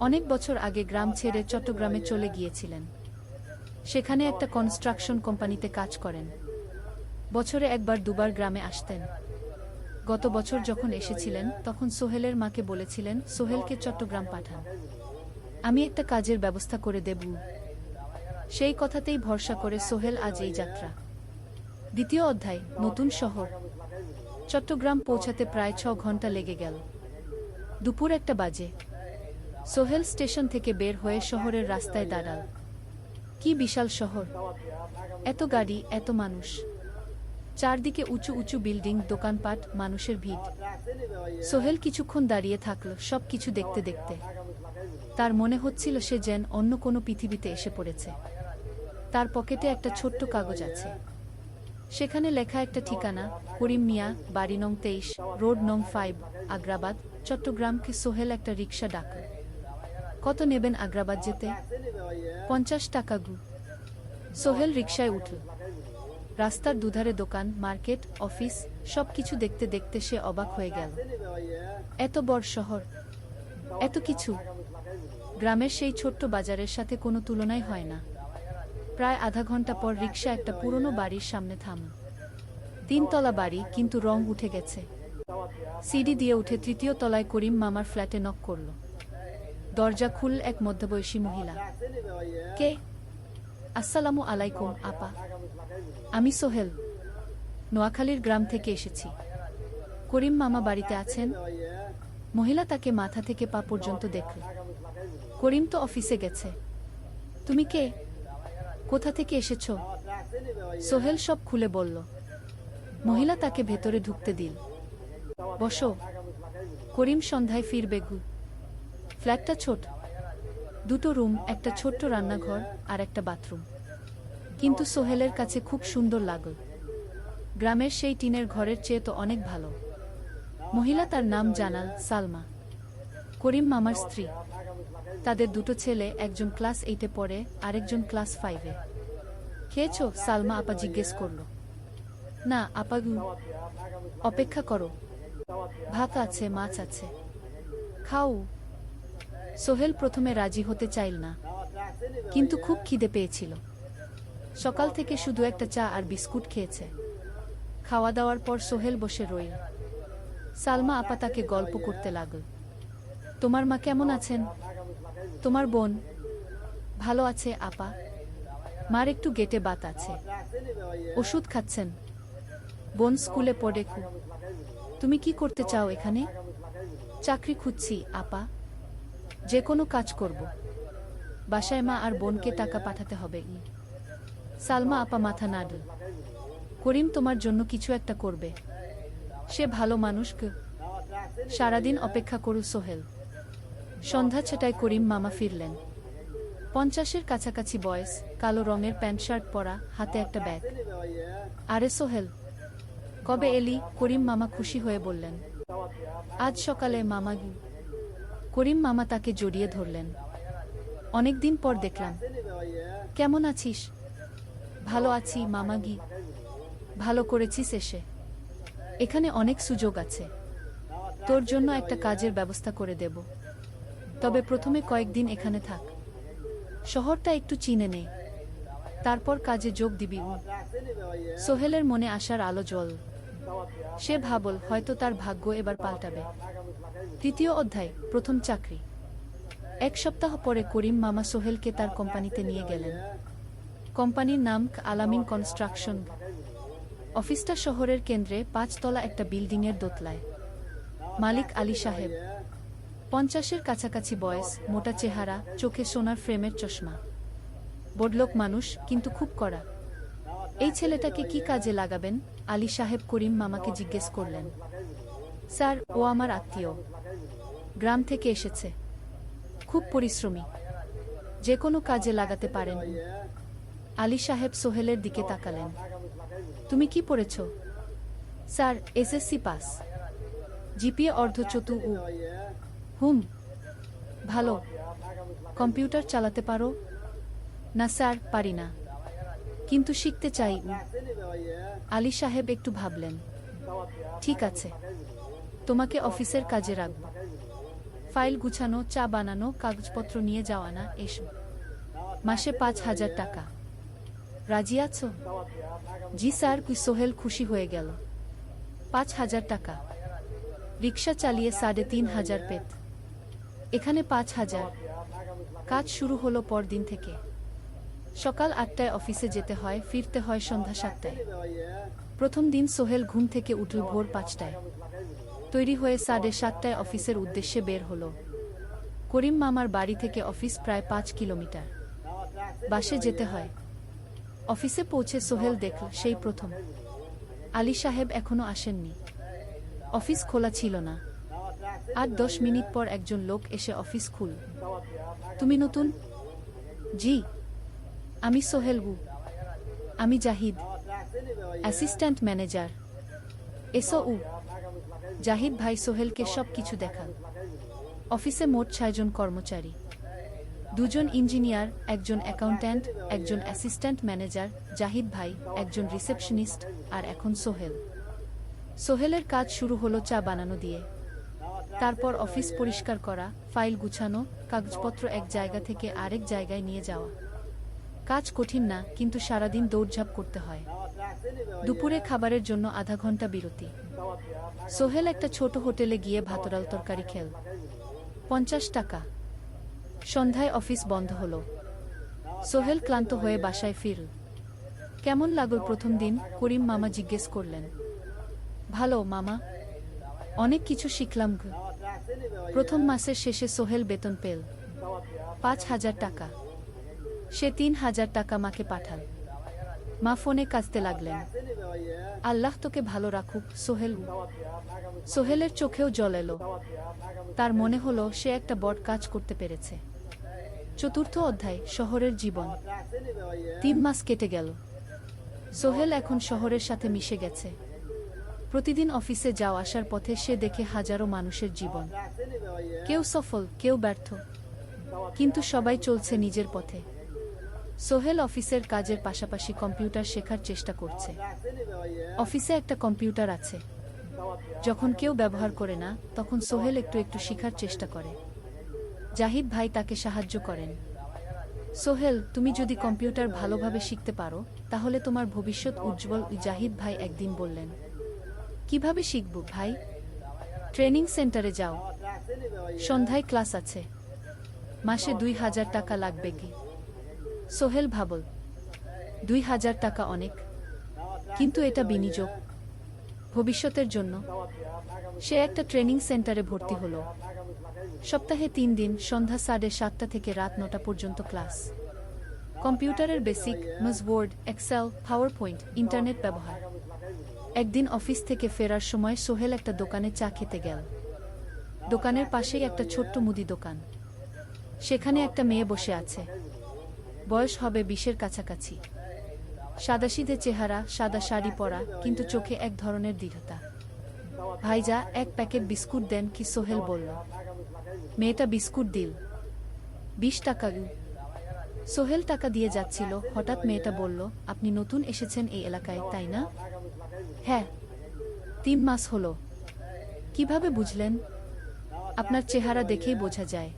অনেক বছর আগে গ্রাম ছেড়ে চট্টগ্রামে চলে গিয়েছিলেন। সেখানে একটা কনস্ট্রাকশন কোম্পানিতে কাজ করেন। বছরে একবার দুবার গ্রামে আসতেন। গত বছর যখন এসেছিলেন তখন সোহেলের মাকে বলেছিলেন, সোহেলকে চট্টগ্রাম পাঠান, আমি একটা কাজের ব্যবস্থা করে দেব। সেই কথাতেই ভরসা করে সোহেল আজ এই যাত্রা। দ্বিতীয় অধ্যায়, নতুন শহর। চট্টগ্রাম পৌঁছাতে প্রায় 6 ঘন্টা লেগে গেল। দুপুর 1টা বাজে। সোহেল স্টেশন থেকে বের হয়ে শহরের রাস্তায় দাঁড়াল। কি বিশাল শহর! এত গাড়ি, এত মানুষ। চারদিকে উঁচু উঁচু বিল্ডিং, দোকানপাট, মানুষের ভিড়। সোহেল কিছুক্ষণ দাঁড়িয়ে থাকল সব কিছু দেখতে দেখতে। তার মনে হচ্ছিল সে যেন অন্য কোনো পৃথিবীতে এসে পড়েছে। তার পকেটে একটা ছোট্ট কাগজ আছে। সেখানে লেখা একটা ঠিকানা, করিম মিয়া, বাড়ি নং 23, রোড নং 5, আগ্রাবাদ, চট্টগ্রামকে। সোহেল একটা রিকশা ডাকল। কত নেবেন আগ্রাবাদ যেতে? 50 টাকা গু। সোহেল রিকশায় উঠল। রাস্তার দুধারে দোকান, মার্কেট, অফিস, সব কিছু দেখতে দেখতে সে অবাক হয়ে গেল। এত বড় শহর, এত কিছু! গ্রামের সেই ছোট্ট বাজারের সাথে কোনো তুলনাই হয় না। প্রায় আধা ঘন্টা পর রিকশা একটা পুরনো বাড়ির সামনে থামল। 3 তলা বাড়ি, কিন্তু রং উঠে গেছে। সিঁড়ি দিয়ে উঠে 3য় তলায় করিম মামার ফ্ল্যাটে নক করল। দরজা খুলল এক মধ্যবয়সী মহিলা। কে? আসসালামু আলাইকুম আপা। আমি সোহেল, নোয়াখালীর গ্রাম থেকে এসেছি। করিম মামা বাড়িতে আছেন? মহিলা তাকে মাথা থেকে পা পর্যন্ত দেখল। করিম তো অফিসে গেছে। তুমি কে? কোথা থেকে এসেছো? সোহেল সব খুলে বলল। মহিলা তাকে ভেতরে ঢুকতে দিল। বসো। করিম সন্ধ্যায় ফিরবে গু। ফ্ল্যাটটা ছোট, 2টো রুম, একটা ছোট্ট রান্নাঘর আর একটা বাথরুম। কিন্তু সোহেলের কাছে খুব সুন্দর লাগল। গ্রামের সেই টিনের ঘরের চেয়ে তো অনেক ভালো। মহিলা তার নাম জানাল সালমা, করিম মামার স্ত্রী। তাদের 2টো ছেলে, একজন ক্লাস 8-এ পড়ে, আরেকজন ক্লাস 5-এ। খেয়েছো? সালমা আপা জিজ্ঞেস করল। না আপা গু। অপেক্ষা করো, ভাত আছে, মাছ আছে, খাও। সোহেল প্রথমে রাজি হতে চাইল না, কিন্তু খুব খিদে পেয়েছিল। সকাল থেকে শুধু একটা চা আর বিস্কুট খেয়েছে। খাওয়া দাওয়ার পর সোহেল বসে রইল। সালমা আপা তাকে গল্প করতে লাগল। তোমার মা কেমন আছেন? তোমার বোন? ভালো আছে আপা। মার একটু গেটে বাত আছে, ওষুধ খাচ্ছেন। বোন স্কুলে পড়ে কু। তুমি কি করতে চাও এখানে? চাকরি খুঁজছি আপা, যে কোনো কাজ করব। বাসায় মা আর বোনকে টাকা পাঠাতে হবে। সালমা আপা মাথা নাড়ল। করিম তোমার জন্য কিছু একটা করবে, সে ভালো মানুষ। সারাদিন অপেক্ষা করু সোহেল। সন্ধ্যা 6টায় করিম মামা ফিরলেন। 50-এর কাছাকাছি বয়স, কালো রঙের প্যান্ট শার্ট পরা, হাতে একটা ব্যাগ। আরে সোহেল, কবে এলি? করিম মামা খুশি হয়ে বললেন। আজ সকালে মামা গি। করিম মামা তাকে জড়িয়ে ধরলেন। অনেকদিন পর দেখলাম। কেমন আছিস? ভালো আছি মামা গি। ভালো করেছিস এসে। এখানে অনেক সুযোগ আছে, তোর জন্য একটা কাজের ব্যবস্থা করে দেব। তবে প্রথমে কয়েকদিন এখানে থাক, শহরটা একটু চিনে নে, তারপর কাজে যোগ দিবি। সোহেলের মনে আসার আলো জ্বল। সে ভাবল হয়তো তার ভাগ্য এবার পাল্টাবে। 3য় অধ্যায়, প্রথম চাকরি। 1 সপ্তাহ পরে করিম মামা সোহেলকে তার কোম্পানিতে নিয়ে গেলেন। কোম্পানির নাম আলামিন কনস্ট্রাকশন। অফিসটা শহরের কেন্দ্রে, 5 তলা একটা বিল্ডিংয়ের দোতলায়। মালিক আলী সাহেব, 50-এর কাছাকাছি বয়স, মোটা চেহারা, চোখে সোনার ফ্রেমের চশমা। বড়লোক মানুষ, কিন্তু খুব কড়া। এই ছেলেটাকে কি কাজে লাগাবেন? আলী সাহেব করিম মামাকে জিজ্ঞেস করলেন। স্যার, ও আমার আত্মীয়, গ্রাম থেকে এসেছে, খুব পরিশ্রমী, যে কোনো কাজে লাগাতে পারেন। আলী সাহেব সোহেলের দিকে তাকালেন। তুমি কি পড়েছ? স্যার, এসএসসি পাস, জিপিএ অর্ধচতু। হুম, ভালো। কম্পিউটার চালাতে পারো? না স্যার, পারি না, কিন্তু শিখতে চাই। আলী সাহেব একটু ভাবলেন। ঠিক আছে, তোমাকে অফিসের কাজে রাখব। ফাইল গুছানো, চা বানানো, কাগজপত্র নিয়ে যাওয়া, না এসব। মাসে 5,000 টাকা। রাজি আছো? জি স্যার। সোহেল খুশি হয়ে গেল। 5,000 টাকা? রিকশা চালিয়ে 3,500 পেত, এখানে 5,000। কাজ শুরু হলো পরদিন থেকে। সকাল 8টায় অফিসে যেতে হয়, ফিরতে হয় সন্ধ্যা 7টায়। প্রথম দিন সোহেল ঘুম থেকে উঠল ভোর 5টায়। তৈরি হয়ে 7:30টায় অফিসের উদ্দেশ্যে বের হল। করিম মামার বাড়ি থেকে অফিস প্রায় 5 কিলোমিটার। বাসে যেতে হয়। অফিসে পৌঁছে সোহেল দেখল সেই প্রথম আলী সাহেব এখনো আসেননি। অফিস খোলা ছিল না। 8-10 মিনিট পর একজন লোক এসে অফিস খুল। তুমি নতুন? জি, আমি সোহেল। আমি জাহিদ, অ্যাসিস্ট্যান্ট ম্যানেজার। এসো। জাহিদ ভাই সোহেলকে সব কিছু দেখাল। অফিসে মোট 6 জন কর্মচারী, 2 জন ইঞ্জিনিয়ার, একজন অ্যাকাউন্ট্যান্ট, একজন অ্যাসিস্ট্যান্ট ম্যানেজার, জাহিদ ভাই, একজন রিসেপশনিস্ট, আর এখন সোহেল। সোহেলের কাজ শুরু হলো চা বানানো দিয়ে। তারপর অফিস পরিষ্কার করা, ফাইল গুছানো, কাগজপত্র এক জায়গা থেকে আরেক জায়গায় নিয়ে যাওয়া। কাজ কঠিন না, কিন্তু সারাদিন দৌড়ঝাঁপ করতে হয়। দুপুরে খাবারের জন্য আধা ঘন্টা বিরতি। সোহেল একটা ছোট হোটেলে গিয়ে ভাতডাল তরকারি খেল। 50 টাকা। সন্ধ্যায় অফিস বন্ধ হলো। সোহেল ক্লান্ত হয়ে বাসায় ফিরল। কেমন লাগল প্রথম দিন? করিম মামা জিজ্ঞেস করলেন। ভালো মামা, অনেক কিছু শিখলাম। প্রথম মাসের শেষে সোহেল বেতন পেল 5,000 টাকা। সে 3,000 টাকা মাকে পাঠাল। মা ফোনে কাঁদতে লাগলেন। আল্লাহ তোকে ভালো রাখুক সোহেল। সোহেলের চোখেও জল এলো। তার মনে হলো সে একটা বড় কাজ করতে পেরেছে। চতুর্থ অধ্যায়, শহরের জীবন। 3 মাস কেটে গেল। সোহেল এখন শহরের সাথে মিশে গেছে। প্রতিদিন অফিসে যাওয়া আসার পথে সে দেখে হাজারো মানুষের জীবন। কেউ সফল, কেউ ব্যর্থ, কিন্তু সবাই চলছে নিজের পথে। সোহেল অফিসের কাজের পাশাপাশি কম্পিউটার শেখার চেষ্টা করছে। অফিসে একটা কম্পিউটার আছে। যখন কেউ ব্যবহার করে না, তখন সোহেল একটু একটু শেখার চেষ্টা করে। জাহিদ ভাই তাকে সাহায্য করেন। সোহেল, তুমি যদি কম্পিউটার ভালোভাবে শিখতে পারো, তাহলে তোমার ভবিষ্যৎ উজ্জ্বল। জাহিদ ভাই একদিন বললেন। কিভাবে শিখব ভাই? ট্রেনিং সেন্টারে যাও। সন্ধ্যায় ক্লাস আছে। মাসে 2,000 টাকা লাগবে কি? সোহেল ভাবল, 2,000 টাকা অনেক, কিন্তু এটা বিনিয়োগ, ভবিষ্যতের জন্য। সে একটা ট্রেনিং সেন্টারে ভর্তি হলো। সপ্তাহে 3 দিন, সন্ধ্যা 7:30 থেকে রাত 9টা পর্যন্ত ক্লাস। কম্পিউটারের basic, Word, Excel, PowerPoint, internet ব্যবহার। একদিন অফিস থেকে ফেরার সময় সোহেল একটা দোকানে চা খেতে গেল। দোকানের পাশেই একটা ছোট্ট মুদি দোকান। সেখানে একটা মেয়ে বসে আছে। বয়স হবে 20-এর কাছাকাছি। সাদাসিধে চেহারা, সাদা শাড়ি পরা, কিন্তু চোখে এক ধরনের দৃঢ়তা। ভাইজা, 1 প্যাকেট বিস্কুট দেন কি? সোহেল বলল। মেয়েটা বিস্কুট দিল। 20 টাকা। সোহেল টাকা দিয়ে যাচ্ছিল, হঠাৎ মেয়েটা বলল, আপনি নতুন এসেছেন এই এলাকায়, তাই না? হ্যাঁ। 3 মাস হলো। কিভাবে বুঝলেন? আপনার চেহারা দেখেই বোঝা যায়।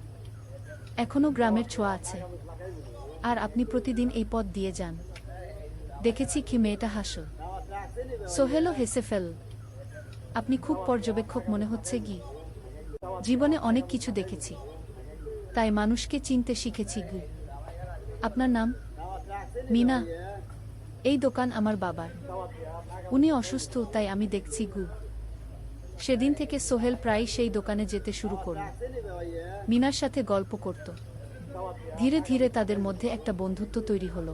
এখনো গ্রামের ছোঁয়া আছে। আর আপনি প্রতিদিন এই পথ দিয়ে যান। দেখেছি কি? মেয়েটা হাসল। সোহেলও হেসে ফেল। আপনি খুব পর্যবেক্ষক মনে হচ্ছে কি? জীবনে অনেক কিছু দেখেছি, তাই মানুষকে চিনতে শিখেছি। আপনার নাম? মিনা। এই দোকান আমার বাবার। উনি অসুস্থ, তাই আমি দেখছি। সেদিন থেকে সোহেল প্রায় সেই দোকানে যেতে শুরু করল। মিনার সাথে গল্প করত। ধীরে ধীরে তাদের মধ্যে একটা বন্ধুত্ব তৈরি হলো।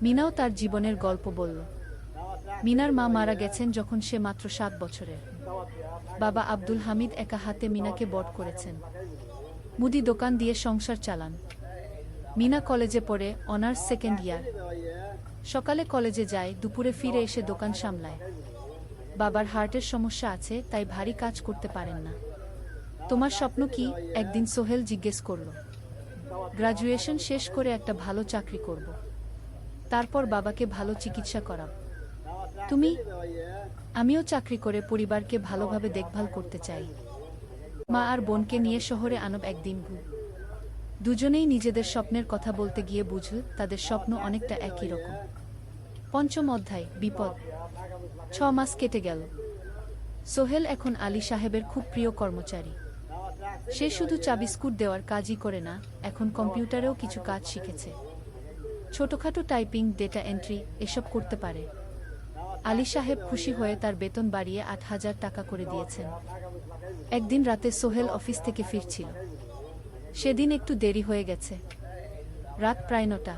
মিনাও তার জীবনের গল্প বলল। মিনার মা মারা গেছেন যখন সে মাত্র 7 বছরের। বাবা আব্দুল হামিদ একা হাতে মিনাকে বড় করেছেন। মুদি দোকান দিয়ে সংসার চালান। মিনা কলেজে পড়ে, অনার্স 2nd ইয়ার। সকালে কলেজে যায়, দুপুরে ফিরে এসে দোকান সামলায়। বাবার হার্টের সমস্যা আছে, তাই ভারী কাজ করতে পারেন না। তোমার স্বপ্ন কি? একদিন সোহেল জিজ্ঞেস করল। গ্রাজুয়েশন শেষ করে একটা ভালো চাকরি করব, তারপর বাবাকে ভালো চিকিৎসা করাব। তুমি? আমিও চাকরি করে পরিবারকে ভালোভাবে দেখভাল করতে চাই। মা আর বোনকে নিয়ে শহরে আনব একদিন। দুজনেই নিজেদের স্বপ্নের কথা বলতে গিয়ে বুঝল তাদের স্বপ্ন অনেকটা একই রকম। 5ম অধ্যায়, বিপদ। 6 মাস কেটে গেল। সোহেল এখন আলী সাহেবের খুব প্রিয় কর্মচারী। সে শুধু চা বিস্কুট দেওয়ার কাজই করে না, এখন কম্পিউটারেও কিছু কাজ শিখেছে। ছোটখাটো টাইপিং, ডেটা এন্ট্রি, এসব করতে পারে। আলী সাহেব খুশি হয়ে তার বেতন বাড়িয়ে ৮,০০০ টাকা করে দিয়েছেন। একদিন রাতে সোহেল অফিস থেকে ফিরছিল। সেদিন একটু দেরি হয়ে গেছে, রাত প্রায় ৯টা।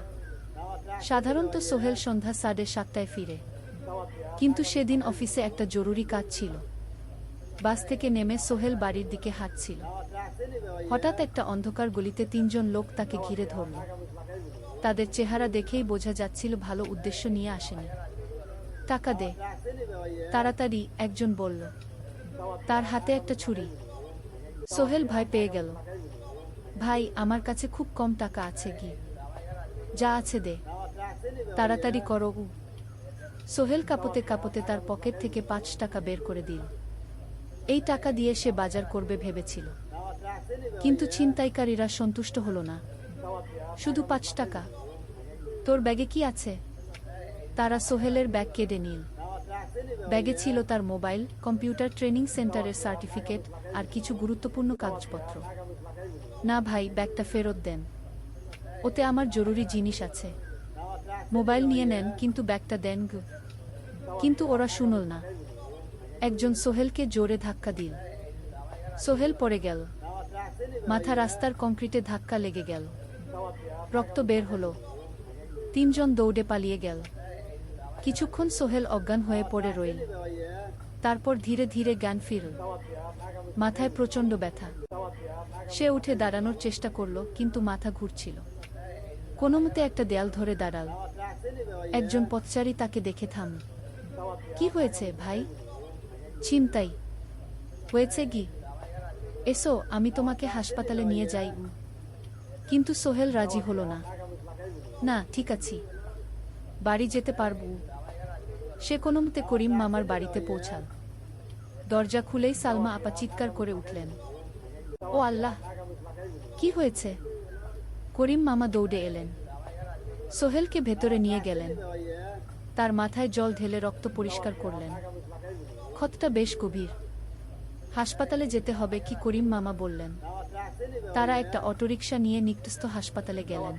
সাধারণত সোহেল সন্ধ্যা ৭:৩০টায় ফিরে, কিন্তু সেদিন অফিসে একটা জরুরি কাজ ছিল। বাস থেকে নেমে সোহেল বাড়ির দিকে হাঁটছিল। হঠাৎ একটা অন্ধকার গলিতে ৩জন লোক তাকে ঘিরে ধরল। তাদের চেহারা দেখেই বোঝা যাচ্ছিল ভালো উদ্দেশ্য নিয়ে আসেনি। টাকা দে তাড়াতাড়ি, একজন বলল। তার হাতে একটা ছুরি। সোহেল ভয় পেয়ে গেল। ভাই, আমার কাছে খুব কম টাকা আছে, কি যা আছে দে, তাড়াতাড়ি করো। সোহেল কাঁপতে কাঁপতে তার পকেট থেকে ৫ টাকা বের করে দিল। এই টাকা দিয়ে সে বাজার করবে ভেবেছিল, কিন্তু ছিনতাইকারীরা সন্তুষ্ট হলো না। শুধু ৫ টাকা? তোর ব্যাগে কি আছে? তারা সোহেলের ব্যাগ কেড়ে নিল। ব্যাগে ছিল তার মোবাইল, কম্পিউটার ট্রেনিং সেন্টারের সার্টিফিকেট আর কিছু গুরুত্বপূর্ণ কাগজপত্র। না ভাই, ব্যাগটা ফেরত দেন, ওতে আমার জরুরি জিনিস আছে। মোবাইল নিয়ে নেন, কিন্তু ব্যাগটা দেন গো। কিন্তু ওরা শুনল না। একজন সোহেলকে জোরে ধাক্কা দিল। সোহেল পড়ে গেল। মাথা রাস্তার কংক্রিটে ধাক্কা লেগে গেল। রক্ত বের হলো। ৩জন দৌড়ে পালিয়ে গেল। কিছুক্ষণ সোহেল অজ্ঞান হয়ে পড়ে রইল। তারপর ধীরে ধীরে জ্ঞান ফিরল। মাথায় প্রচণ্ড ব্যথা। সে উঠে দাঁড়ানোর চেষ্টা করল, কিন্তু মাথা ঘুরছিল। কোনোমতে একটা দেয়াল ধরে দাঁড়াল। একজন পথচারী তাকে দেখে থামল। কি হয়েছে ভাই? ছিনতাই হয়েছে কি? এসো, আমি তোমাকে হাসপাতালে নিয়ে যাই। কিন্তু সোহেল রাজি হলো না। না, ঠিক আছি, বাড়ি যেতে পারব। সে কোনোমতে করিম মামার বাড়িতে পৌঁছাল। দরজা খুলেই সালমা আপা চিৎকার করে উঠলেন, ও আল্লাহ, কি হয়েছে? করিম মামা দৌড়ে এলেন। সোহেলকে ভেতরে নিয়ে গেলেন। তার মাথায় জল ঢেলে রক্ত পরিষ্কার করলেন। ক্ষতটা বেশ গভীর। হাসপাতালে যেতে হবে কি? করিম মামা বললেন। তারা একটা অটোরিকশা নিয়ে নিকটস্থ হাসপাতালে গেলেন।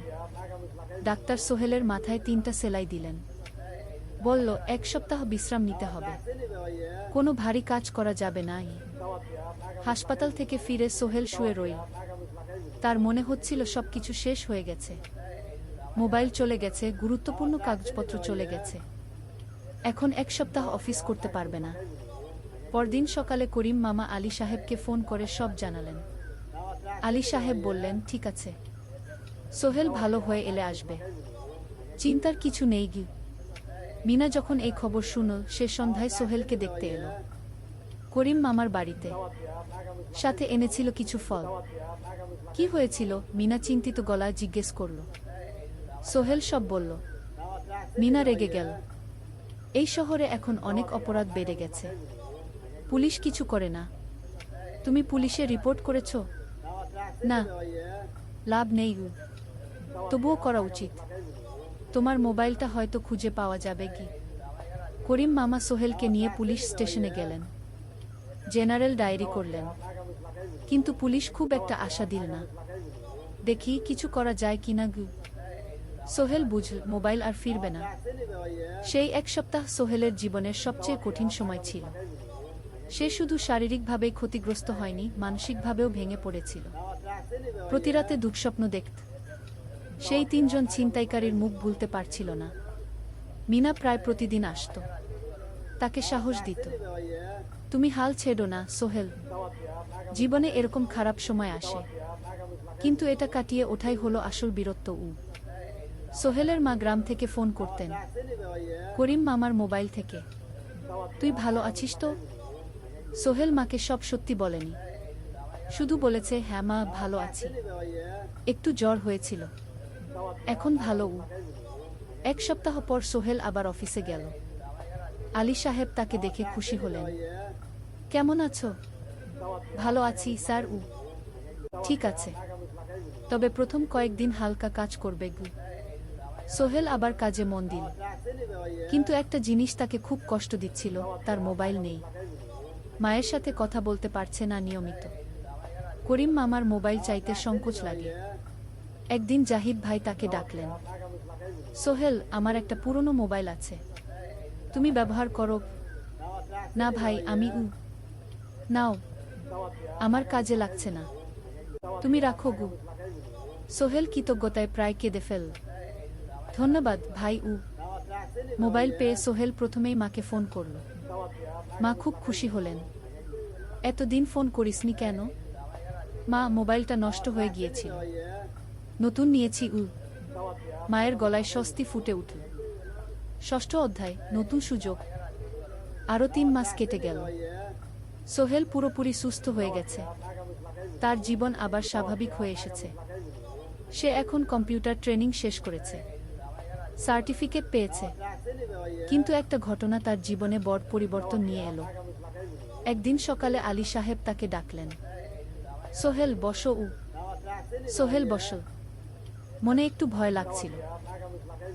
ডাক্তার সোহেলের মাথায় ৩টা সেলাই দিলেন। বলল, ১ সপ্তাহ বিশ্রাম নিতে হবে, কোনো ভারী কাজ করা যাবে না। হাসপাতাল থেকে ফিরে সোহেল শুয়ে রইল। তার মনে হচ্ছিল সবকিছু শেষ হয়ে গেছে। মোবাইল চলে গেছে, গুরুত্বপূর্ণ কাগজপত্র চলে গেছে। এখন ১ সপ্তাহ অফিস করতে পারবে না। পরদিন সকালে করিম মামা আলী সাহেবকে ফোন করে সব জানালেন। আলী সাহেব বললেন, ঠিক আছে, সোহেল ভালো হয়ে এলে আসবে, চিন্তার কিছু নেই গি। মিনা যখন এই খবর শুনল, সে সন্ধ্যায় সোহেলকে দেখতে এলো করিম মামার বাড়িতে। সাথে এনেছিল কিছু ফল। কি হয়েছিল? মিনা চিন্তিত গলায় জিজ্ঞেস করল। সোহেল সব বলল। মিনা রেগে গেল। এই শহরে এখন অনেক অপরাধ বেড়ে গেছে, পুলিশ কিছু করে না। তুমি পুলিশে রিপোর্ট করেছ? না, লাভ নেই, তবুও করা উচিত। তোমার মোবাইলটা হয়তো খুঁজে পাওয়া যাবে কি। করিম মামা সোহেলকে নিয়ে পুলিশ স্টেশনে গেলেন। জেনারেল ডায়েরি করলেন, কিন্তু পুলিশ খুব একটা আশা দিল না। দেখি কিছু করা যায় কিনা গু। সোহেল বুঝল মোবাইল আর ফিরবে না। সেই ১ সপ্তাহ সোহেলের জীবনের সবচেয়ে কঠিন সময় ছিল। সে শুধু শারীরিকভাবেই ক্ষতিগ্রস্ত হয়নি, মানসিকভাবেও ভেঙে পড়েছিল। প্রতিরাতে দুঃস্বপ্ন দেখত। সেই ৩জন ছিনতাইকারীর মুখ ভুলতে পারছিল না। মিনা প্রায় প্রতিদিন আসত, তাকে সাহস দিত, তুমি হাল ছেড়ো না সোহেল, জীবনে এরকম খারাপ সময় আসে, কিন্তু এটা কাটিয়ে ওঠাই হলো আসল বীরত্ব। সোহেলের মা গ্রাম থেকে ফোন করতেন, করিম মামার মোবাইল থেকে। তুই ভালো আছিস তো? সোহেল মাকে সব সত্যি বলেনি, শুধু বলেছে, হ্যাঁ মা, ভালো আছি, একটু জ্বর হয়েছিল, এখন ভালো। ১ সপ্তাহ পর সোহেল আবার অফিসে গেল। আলী সাহেব তাকে দেখে খুশি হলেন। কেমন আছো? ভালো আছি স্যার। ঠিক আছে, তবে প্রথম কয়েকদিন হালকা কাজ করবে গু। সোহেল আবার কাজে মন দিল, কিন্তু একটা জিনিস তাকে খুব কষ্ট দিচ্ছিল, তার মোবাইল নেই। মায়ের সাথে কথা বলতে পারছে না নিয়মিত। করিম মামার মোবাইল চাইতে সংকোচ লাগে। একদিন জাহিদ ভাই তাকে ডাকলেন, সোহেল, আমার একটা পুরনো মোবাইল আছে, তুমি ব্যবহার করো। না ভাই, আমি নাও, আমার কাজে লাগছে না, তুমি রাখো গু। সোহেল কৃতজ্ঞতায় প্রায় কেঁদে ফেল। ধন্যবাদ ভাই। মোবাইল পেয়ে সোহেল প্রথমেই মাকে ফোন করল। মা খুব খুশি হলেন। এতদিন ফোন করিসনি কেন? মা, মোবাইলটা নষ্ট হয়ে গিয়েছিল, নতুন নিয়েছি। মায়ের গলায় স্বস্তি ফুটে উঠল। ষষ্ঠ অধ্যায়, নতুন সুযোগ। আরও 3 মাস কেটে গেল। সোহেল পুরোপুরি সুস্থ হয়ে গেছে। তার জীবন আবার স্বাভাবিক হয়ে এসেছে। সে এখন কম্পিউটার ট্রেনিং শেষ করেছে, সার্টিফিকেট পেয়েছে। কিন্তু একটা ঘটনা তার জীবনে বড় পরিবর্তন নিয়ে এলো। একদিন সকালে আলী সাহেব তাকে ডাকলেন। সোহেল বসো। সোহেল বসো। মনে একটু ভয় লাগছিল।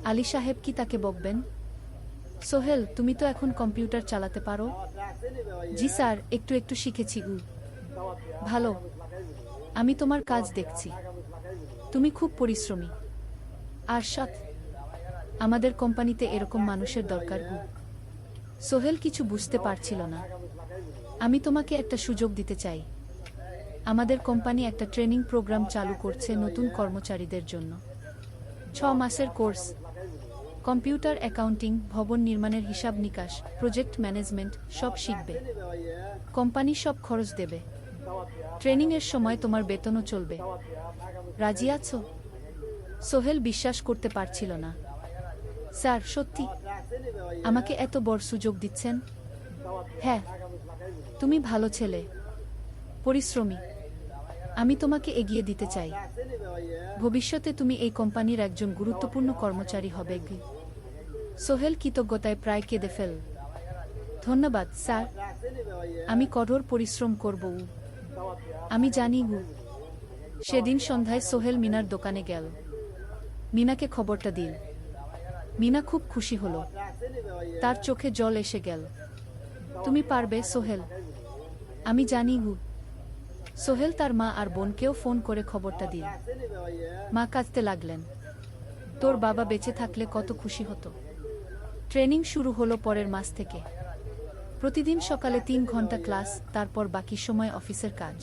আলী সাহেব কি তাকে বকবেন? সোহেল, তুমি তো এখন কম্পিউটার চালাতে পারো? জি স্যার, একটু একটু শিখেছি। ভালো, আমি তোমার কাজ দেখছি। তুমি খুব পরিশ্রমী। আর সৎ। আমাদের কোম্পানিতে এরকম মানুষের দরকার। সোহেল কিছু বুঝতে পারছিল না। আমি তোমাকে একটা সুযোগ দিতে চাই। আমাদের কোম্পানি একটা ট্রেনিং প্রোগ্রাম চালু করছে নতুন কর্মচারীদের জন্য। 6 মাসের কোর্স। কম্পিউটার, অ্যাকাউন্টিং, ভবন নির্মাণের হিসাব নিকাশ, প্রজেক্ট ম্যানেজমেন্ট সব শিখবে। কোম্পানি সব খরচ দেবে। ট্রেনিংয়ের সময় তোমার বেতনও চলবে। রাজি আছো? সোহেল বিশ্বাস করতে পারছিল না। স্যার, সত্যি আমাকে এত বড় সুযোগ দিচ্ছেন? হ্যাঁ, তুমি ভালো ছেলে, পরিশ্রমী। আমি তোমাকে এগিয়ে দিতে চাই। ভবিষ্যতে তুমি এই কোম্পানির একজন গুরুত্বপূর্ণ কর্মচারী হবে। সোহেল কৃতজ্ঞতায় প্রায় কেঁদে ফেল। ধন্যবাদ স্যার, আমি কঠোর পরিশ্রম করব। আমি জানি। সেদিন সন্ধ্যায় সোহেল মিনার দোকানে গেল। মিনাকে খবরটা দিল। মিনা খুব খুশি হল। তার চোখে জল এসে গেল। তুমি পারবে সোহেল, আমি জানি। সোহেল তার মা আর বোনকেও ফোন করে খবরটা দিল। মা কাঁদতে লাগলেন। তোর বাবা বেঁচে থাকলে কত খুশি হতো। ট্রেনিং শুরু হলো পরের মাস থেকে। প্রতিদিন সকালে 3 ঘন্টা ক্লাস, তারপর বাকি সময় অফিসের কাজ।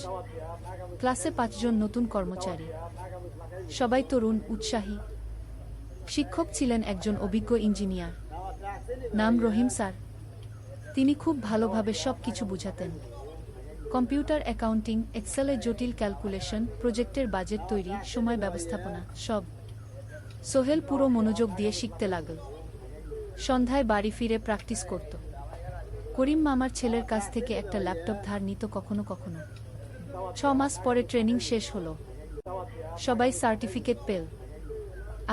ক্লাসে 5 জন নতুন কর্মচারী, সবাই তরুণ, উৎসাহী। শিক্ষক ছিলেন একজন অভিজ্ঞ ইঞ্জিনিয়ার, নাম রহিম স্যার। তিনি খুব ভালোভাবে সব কিছু বুঝাতেন। কম্পিউটার, অ্যাকাউন্টিং, এক্সেলে জটিল ক্যালকুলেশন, প্রজেক্টের বাজেট তৈরি, সময় ব্যবস্থাপনা সব। সোহেল পুরো মনোযোগ দিয়ে শিখতে লাগল। সন্ধ্যায় বাড়ি ফিরে প্র্যাকটিস করত। করিম মামার ছেলের কাছ থেকে একটা ল্যাপটপ ধার নিত কখনো কখনো। 6 মাস পরে ট্রেনিং শেষ হলো। সবাই সার্টিফিকেট পেল।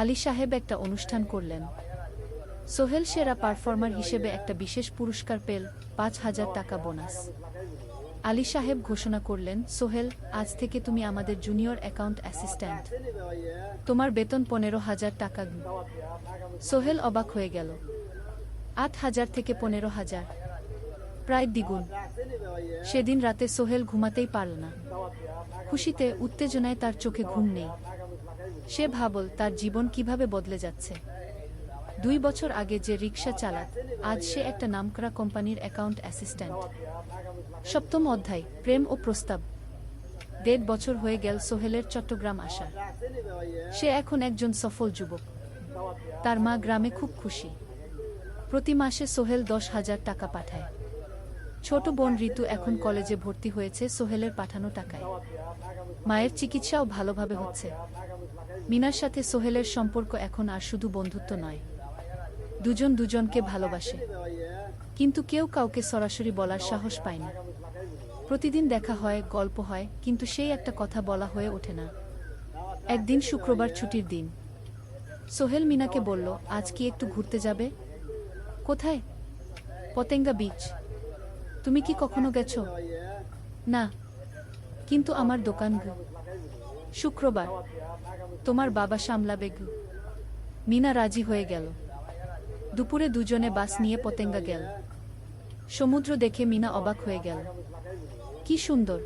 আলী সাহেব একটা অনুষ্ঠান করলেন। সোহেল সেরা পারফর্মার হিসেবে একটা বিশেষ পুরস্কার পেল, 5,000 টাকা বোনাস। আলী সাহেব ঘোষণা করলেন, সোহেল, আজ থেকে তুমি আমাদের জুনিয়র অ্যাকাউন্ট অ্যাসিস্ট্যান্ট। তোমার বেতন 15,000 টাকা। সোহেল অবাক হয়ে গেল। 8,000 থেকে 15,000, প্রায় দ্বিগুণ। সেদিন রাতে সোহেল ঘুমাতেই পারল না। খুশিতে, উত্তেজনায় তার চোখে ঘুম নেই। সে ভাবল তার জীবন কিভাবে বদলে যাচ্ছে। 2 বছর আগে যে রিক্সা চালাত, আজ সে একটা নামকরা কোম্পানির অ্যাকাউন্ট অ্যাসিস্ট্যান্ট। 7ম অধ্যায়, প্রেম ও প্রস্তাব। 1.5 বছর হয়ে গেল সোহেলের চট্টগ্রাম আসার। সে এখন একজন সফল যুবক। তার মা গ্রামে খুব খুশি। প্রতি মাসে সোহেল 10,000 টাকা পাঠায়। ছোট বোন ঋতু এখন কলেজে ভর্তি হয়েছে সোহেলের পাঠানো টাকায়। মায়ের চিকিৎসাও ভালোভাবে হচ্ছে। মিনার সাথে সোহেলের সম্পর্ক এখন আর শুধু বন্ধুত্ব নয়, দুজন দুজনকে ভালোবাসে। কিন্তু কেউ কাউকে সরাসরি বলার সাহস পায় না। প্রতিদিন দেখা হয়, গল্প হয়, কিন্তু সেই একটা কথা বলা হয়ে ওঠে না। একদিন শুক্রবার, ছুটির দিন। সোহেল মিনাকে বলল, আজ কি একটু ঘুরতে যাবে? কোথায়? পতেঙ্গা বিচ। তুমি কি কখনো গেছো? না, কিন্তু আমার দোকান। শুক্রবার, তোমার বাবা সামলাবে। মিনা রাজি হয়ে গেল। দুপুরে দুজনে বাস নিয়ে পতেঙ্গা গেল। সমুদ্র দেখে মিনা অবাক হয়ে গেল। কি সুন্দর।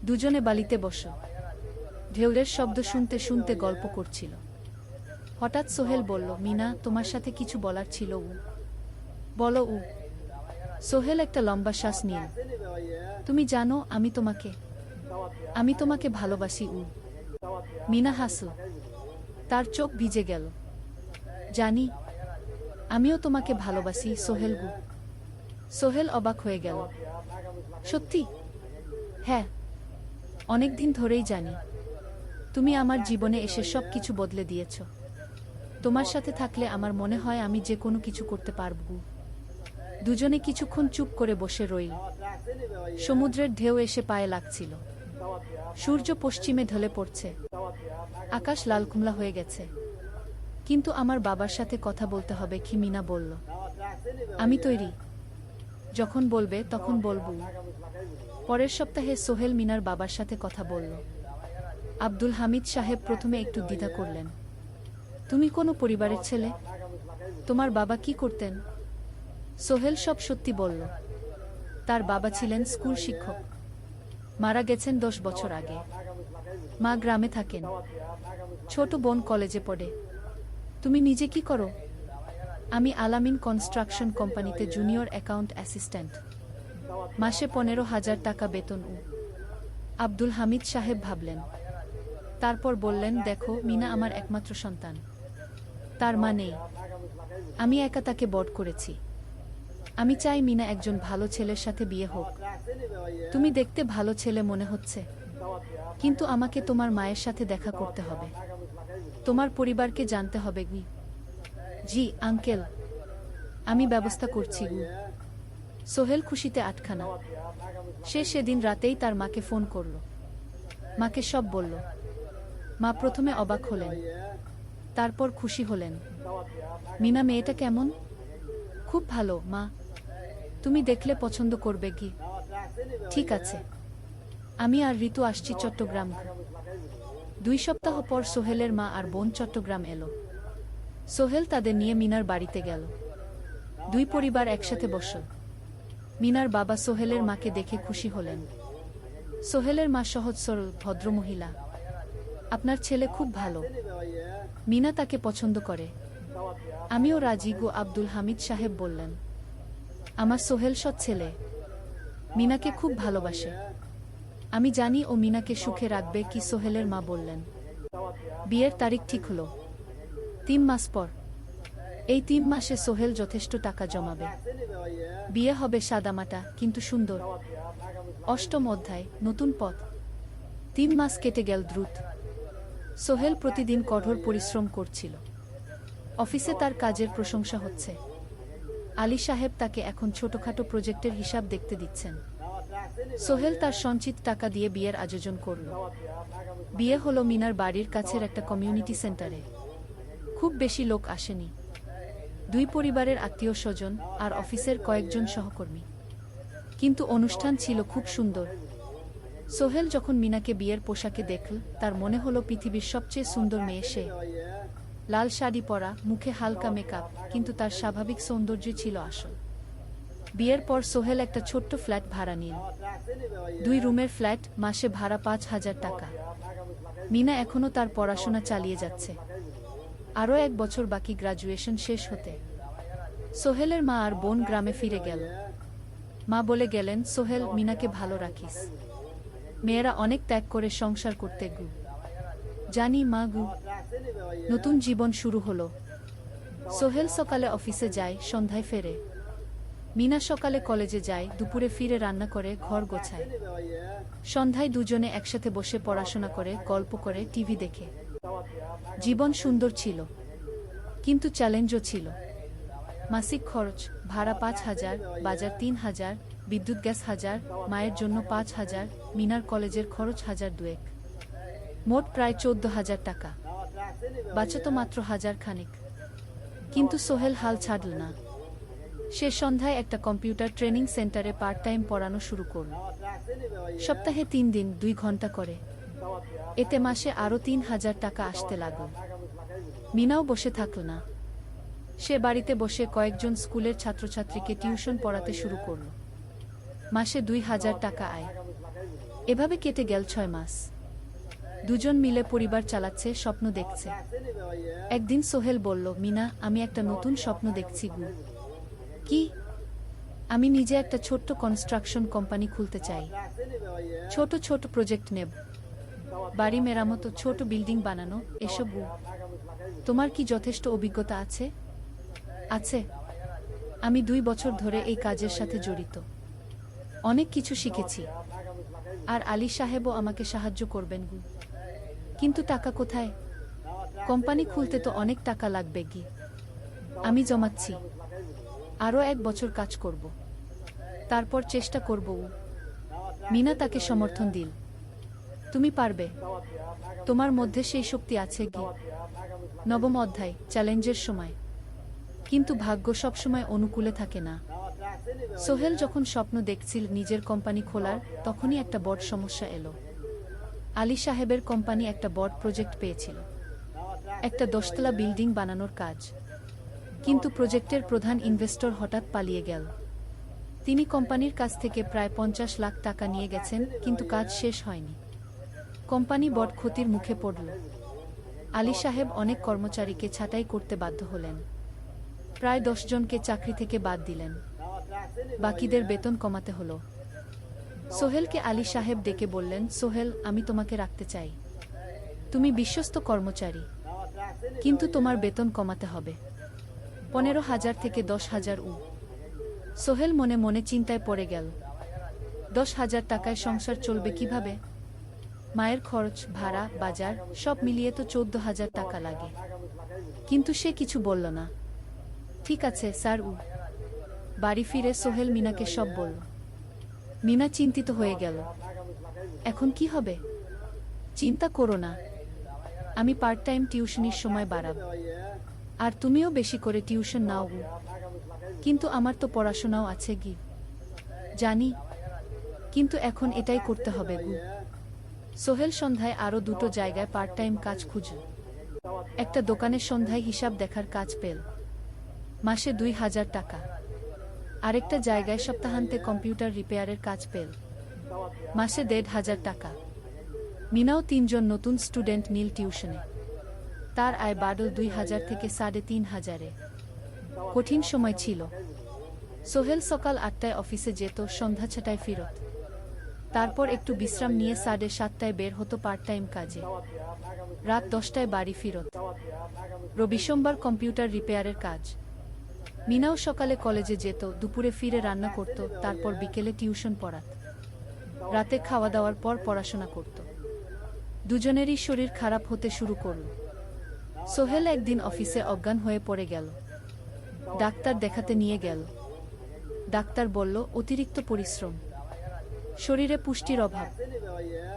দুজনে বালিতে বসো। ঢেউয়ের শব্দ শুনতে শুনতে গল্প করছিল। হঠাৎ সোহেল বলল, মিনা, তোমার সাথে কিছু বলার ছিল। বলো উ। সোহেল একটা লম্বা শ্বাস নিল। তুমি জানো আমি তোমাকে ভালোবাসি উ। মিনা হাসল। তার চোখ ভিজে গেল। জানি। আমিও তোমাকে ভালোবাসি সোহেল গু। সোহেল অবাক হয়ে গেল। সত্যি? হ্যাঁ। অনেকদিন ধরেই জানি। তুমি আমার জীবনে এসে সব কিছু বদলে দিয়েছ। তোমার সাথে থাকলে আমার মনে হয় আমি যে কোনো কিছু করতে পারব। দুজনে কিছুক্ষণ চুপ করে বসে রইল। সমুদ্রের ঢেউ এসে পায়ে লাগছিল। সূর্য পশ্চিমে ঢলে পড়ছে। আকাশ লাল কুমলা হয়ে গেছে। কিন্তু আমার বাবার সাথে কথা বলতে হবে কি? মিনা বলল। আমি তৈরি। যখন বলবে তখন বলবো। পরের সপ্তাহে সোহেল মিনার বাবার সাথে কথা বলল। আব্দুল হামিদ সাহেব প্রথমে একটু দ্বিধা করলেন। তুমি কোনো পরিবারের ছেলে? তোমার বাবা কি করতেন? সোহেল সব সত্যি বলল। তার বাবা ছিলেন স্কুল শিক্ষক। মারা গেছেন 10 বছর আগে। মা গ্রামে থাকেন। ছোট বোন কলেজে পড়ে। তুমি নিজে কি করো? আমি আলামিন কনস্ট্রাকশন কোম্পানিতে জুনিয়র অ্যাকাউন্ট অ্যাসিস্ট্যান্ট। মাসে 15,000 টাকা বেতন উ। আব্দুল হামিদ সাহেব ভাবলেন। তারপর বললেন, দেখো মিনা আমার একমাত্র সন্তান। তার মা নেই। আমি একা তাকে বড় করেছি। আমি চাই মিনা একজন ভালো ছেলের সাথে বিয়ে হোক। তুমি দেখতে ভালো ছেলে মনে হচ্ছে। কিন্তু আমাকে তোমার মায়ের সাথে দেখা করতে হবে। তোমার পরিবারকে জানতে হবে গি। জি আঙ্কেল, আমি ব্যবস্থা করছি গু। সোহেল খুশিতে আটখানা। সে সেদিন রাতেই তার মাকে ফোন করল। মাকে সব বলল। মা প্রথমে অবাক হলেন। তারপর খুশি হলেন। মিনা মেয়েটা কেমন? খুব ভালো মা। তুমি দেখলে পছন্দ করবে কি? ঠিক আছে। আমি আর ঋতু আসছি চট্টগ্রাম। 2 সপ্তাহ পর সোহেলের মা আর বোন চট্টগ্রাম এলো। সোহেল তাদের নিয়ে মিনার বাড়িতে গেল। 2 পরিবার একসাথে বসল। মিনার বাবা সোহেলের মাকে দেখে খুশি হলেন। সোহেলের মা সহজ সরল ভদ্রমহিলা। আপনার ছেলে খুব ভালো। মিনা তাকে পছন্দ করে। আমিও রাজি গো। আব্দুল হামিদ সাহেব বললেন। আমার সোহেল সৎ ছেলে। মিনাকে খুব ভালোবাসে। আমি জানি ও মিনাকে সুখে রাখবে কি? সোহেলের মা বললেন। বিয়ের তারিখ ঠিক হলো 3 মাস পর। এই 3 মাসে সোহেল যথেষ্ট টাকা জমাবে। বিয়ে হবে সাদামাটা কিন্তু সুন্দর। 8ম অধ্যায়, নতুন পথ। 3 মাস কেটে গেল দ্রুত। সোহেল প্রতিদিন কঠোর পরিশ্রম করছিল। অফিসে তার কাজের প্রশংসা হচ্ছে। আলী সাহেব তাকে এখন ছোটখাটো প্রজেক্টের হিসাব দেখতে দিচ্ছেন। সোহেল তার সঞ্চিত টাকা দিয়ে বিয়ের আয়োজন করল। বিয়ে হলো মিনার বাড়ির কাছের একটা কমিউনিটি সেন্টারে। খুব বেশি লোক আসেনি। 2 পরিবারের আত্মীয় স্বজন আর অফিসের কয়েকজন সহকর্মী। কিন্তু অনুষ্ঠান ছিল খুব সুন্দর। সোহেল যখন মিনাকে বিয়ের পোশাকে দেখল, তার মনে হলো পৃথিবীর সবচেয়ে সুন্দর মেয়ে সে। লাল শাড়ি পরা, মুখে হালকা মেকআপ, কিন্তু তার স্বাভাবিক সৌন্দর্য ছিল আসল। বিয়ের পর সোহেল একটা ছোট্ট ফ্ল্যাট ভাড়া নিল। 2 রুমের ফ্ল্যাট, মাসে ভাড়া 5,000 টাকা। মিনা এখনও তার পড়াশোনা চালিয়ে যাচ্ছে। আরও 1 বছর বাকি গ্রাজুয়েশন শেষ হতে। সোহেলের মা আর বোন গ্রামে ফিরে গেল। মা বলে গেলেন, সোহেল, মিনাকে ভালো রাখিস। মেয়েরা অনেক ত্যাগ করে সংসার করতে গু। জানি মা গু। নতুন জীবন শুরু হলো। সোহেল সকালে অফিসে যায়, সন্ধ্যায় ফেরে। মিনা সকালে কলেজে যায়, দুপুরে ফিরে রান্না করে, ঘর গোছায়। সন্ধ্যায় দুজনে একসাথে বসে পড়াশোনা করে, গল্প করে, টিভি দেখে। জীবন সুন্দর ছিল, কিন্তু চ্যালেঞ্জও ছিল। মাসিক খরচ, ভাড়া 5,000, বাজার 3,000, বিদ্যুৎ গ্যাস 1,000, মায়ের জন্য 5,000, মিনার কলেজের খরচ 1,200। মোট প্রায় 14,000 টাকা। বাঁচত মাত্র 1,000 খানিক। কিন্তু সোহেল হাল ছাড়ল না। সে সন্ধ্যায় একটা কম্পিউটার ট্রেনিং সেন্টারে পার্ট টাইম পড়ানো শুরু করল। সপ্তাহে 3 দিন 2 ঘন্টা করে। এতে মাসে আরও 3,000 টাকা আসতে লাগল। মিনাও বসে থাকল না। সে বাড়িতে বসে কয়েকজন স্কুলের ছাত্রছাত্রীকে টিউশন পড়াতে শুরু করল। মাসে 2,000 টাকা আয়। এভাবে কেটে গেল 6 মাস। দুজন মিলে পরিবার চালাচ্ছে, স্বপ্ন দেখছে। একদিন সোহেল বলল, মিনা, আমি একটা নতুন স্বপ্ন দেখছি গু। কি? আমি নিজে একটা ছোট্ট কনস্ট্রাকশন কোম্পানি খুলতে চাই। ছোট ছোট প্রজেক্ট নেব, বাড়ি মেরামত, ছোট বিল্ডিং বানানো, এসব। তোমার কি যথেষ্ট অভিজ্ঞতা আছে? আছে। আমি 2 বছর ধরে এই কাজের সাথে জড়িত। অনেক কিছু শিখেছি। আর আলী সাহেবও আমাকে সাহায্য করবেন। কিন্তু টাকা কোথায়? কোম্পানি খুলতে তো অনেক টাকা লাগবে কি। আমি জমাচ্ছি। আরও 1 বছর কাজ করব, তারপর চেষ্টা করব। মিনা তাকে সমর্থন দিল। তুমি পারবে। তোমার মধ্যে সেই শক্তি আছে কি। নবম অধ্যায়, চ্যালেঞ্জের সময়। কিন্তু ভাগ্য সবসময় অনুকূলে থাকে না। সোহেল যখন স্বপ্ন দেখছিল নিজের কোম্পানি খোলার, তখনই একটা বড় সমস্যা এলো। আলী সাহেবের কোম্পানি একটা বড় প্রজেক্ট পেয়েছিল, একটা 10তলা বিল্ডিং বানানোর কাজ। কিন্তু প্রজেক্টের প্রধান ইনভেস্টর হঠাৎ পালিয়ে গেল। তিনি কোম্পানির কাছ থেকে প্রায় 50 লাখ টাকা নিয়ে গেছেন, কিন্তু কাজ শেষ হয়নি। কোম্পানি বড় ক্ষতির মুখে পড়ল। আলী সাহেব অনেক কর্মচারীকে ছাঁটাই করতে বাধ্য হলেন। প্রায় 10 জনকে চাকরি থেকে বাদ দিলেন। বাকিদের বেতন কমাতে হলো। সোহেলকে আলী সাহেব ডেকে বললেন, সোহেল, আমি তোমাকে রাখতে চাই। তুমি বিশ্বস্ত কর্মচারী, কিন্তু তোমার বেতন কমাতে হবে 15,000 থেকে 10,000। সোহেল মনে মনে চিন্তায় পড়ে গেল। 10,000 টাকায় সংসার চলবে কিভাবে? মায়ের খরচ, ভাড়া, বাজার সব মিলিয়ে তো 14,000 টাকা লাগে। কিন্তু সে কিছু বলল না। ঠিক আছে স্যার। বাড়ি ফিরে সোহেল মিনাকে সব বলল। মিনা চিন্তিত হয়ে গেল। এখন কি হবে? চিন্তা করো না, আমি পার্ট টাইম টিউশনির সময় বাড়াব। আর তুমিও বেশি করে টিউশন নাও। কিন্তু আমার তো পড়াশোনাও আছে গি। জানি, কিন্তু এখন এটাই করতে হবে গু। সোহেল সন্ধ্যায় আরও 2টো জায়গায় পার্ট টাইম কাজ খুঁজল। একটা দোকানের সন্ধ্যায় হিসাব দেখার কাজ পেল, মাসে 2,000 টাকা। আরেকটা জায়গায় সপ্তাহান্তে কম্পিউটার রিপেয়ারের কাজ পেল, মাসে 1,500 টাকা। মিনাও 3 জন নতুন স্টুডেন্ট নীল টিউশনে। তার আয় বাড়ল 2,000 থেকে 3,500-এ। কঠিন সময় ছিল। সোহেল সকাল 8টায় অফিসে যেত, সন্ধ্যা 6টায় ফিরত। তারপর একটু বিশ্রাম নিয়ে 7:30টায় বের হতো পার্ট টাইম কাজে। রাত 10টায় বাড়ি ফিরত। রবি সোমবার কম্পিউটার রিপেয়ারের কাজ। মিনাও সকালে কলেজে যেত, দুপুরে ফিরে রান্না করত, তারপর বিকেলে টিউশন পড়াত। রাতে খাওয়া দাওয়ার পর পড়াশোনা করত। দুজনেরই শরীর খারাপ হতে শুরু করল। সোহেল একদিন অফিসে অজ্ঞান হয়ে পড়ে গেল। ডাক্তার দেখাতে নিয়ে গেল। ডাক্তার বলল, অতিরিক্ত পরিশ্রম, শরীরে পুষ্টির অভাব,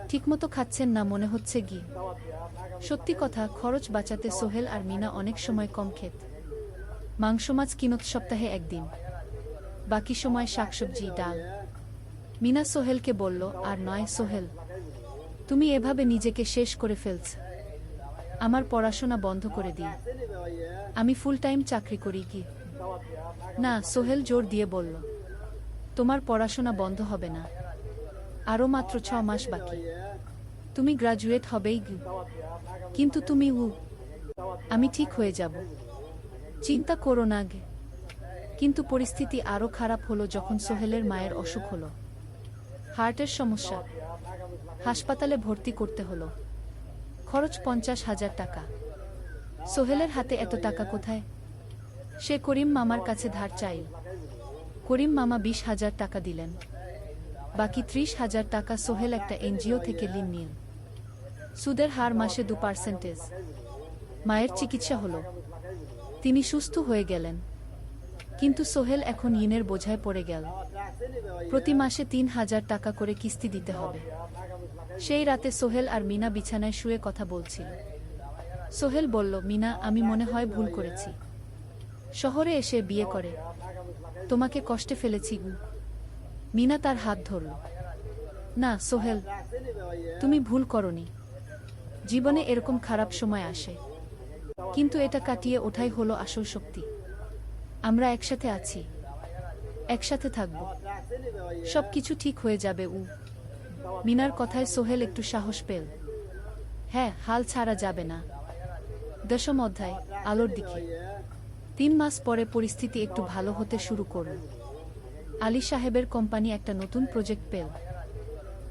ঠিকমতো খাচ্ছেন না মনে হচ্ছে গি। সত্যি কথা, খরচ বাঁচাতে সোহেল আর মিনা অনেক সময় কম খেত। মাংস মাছ কিনত সপ্তাহে 1 দিন, বাকি সময় শাকসবজি, ডাল। মিনা সোহেলকে বলল, আর নয় সোহেল, তুমি এভাবে নিজেকে শেষ করে ফেলছ। আমার পড়াশোনা বন্ধ করে দিই, আমি ফুল টাইম চাকরি করি কি। না, সোহেল জোর দিয়ে বলল, তোমার পড়াশোনা বন্ধ হবে না। আরও মাত্র 6 মাস বাকি, তুমি গ্রাজুয়েট হবেই গি। কিন্তু তুমি আমি ঠিক হয়ে যাব, চিন্তা করো না গে। কিন্তু পরিস্থিতি আরও খারাপ হলো যখন সোহেলের মায়ের অসুখ হলো। হার্টের সমস্যা, হাসপাতালে ভর্তি করতে হলো। খরচ 50,000 টাকা। সোহেলের হাতে এত টাকা কোথায়? সে করিম মামার কাছে ধার চাইল। করিম মামা 20,000 টাকা দিলেন। বাকি 30,000 টাকা সোহেল একটা এনজিও থেকে ঋণ নিল। সুদের হার মাসে 2%। মায়ের চিকিৎসা হলো, তিনি সুস্থ হয়ে গেলেন। কিন্তু সোহেল এখন ঋণের বোঝায় পড়ে গেল। প্রতি মাসে 3,000 টাকা করে কিস্তি দিতে হবে। সেই রাতে সোহেল আর মিনা বিছানায় শুয়ে কথা বলছিল। সোহেল বলল, মিনা, আমি মনে হয় ভুল করেছি। শহরে এসে বিয়ে করে তোমাকে কষ্টে ফেলেছি গু। মিনা তার হাত ধরল। না সোহেল, তুমি ভুল করনি। জীবনে এরকম খারাপ সময় আসে, কিন্তু এটা কাটিয়ে ওঠাই হলো আসল শক্তি। আমরা একসাথে আছি, একসাথে থাকব, সবকিছু ঠিক হয়ে যাবে। মিনার কথায় সোহেল একটু সাহস পেল। হ্যাঁ, হাল ছাড়া যাবে না। 10ম অধ্যায়, আলোর দিকে। 3 মাস পরে পরিস্থিতি একটু ভালো হতে শুরু করল। আলী সাহেবের কোম্পানি একটা নতুন প্রজেক্ট পেল,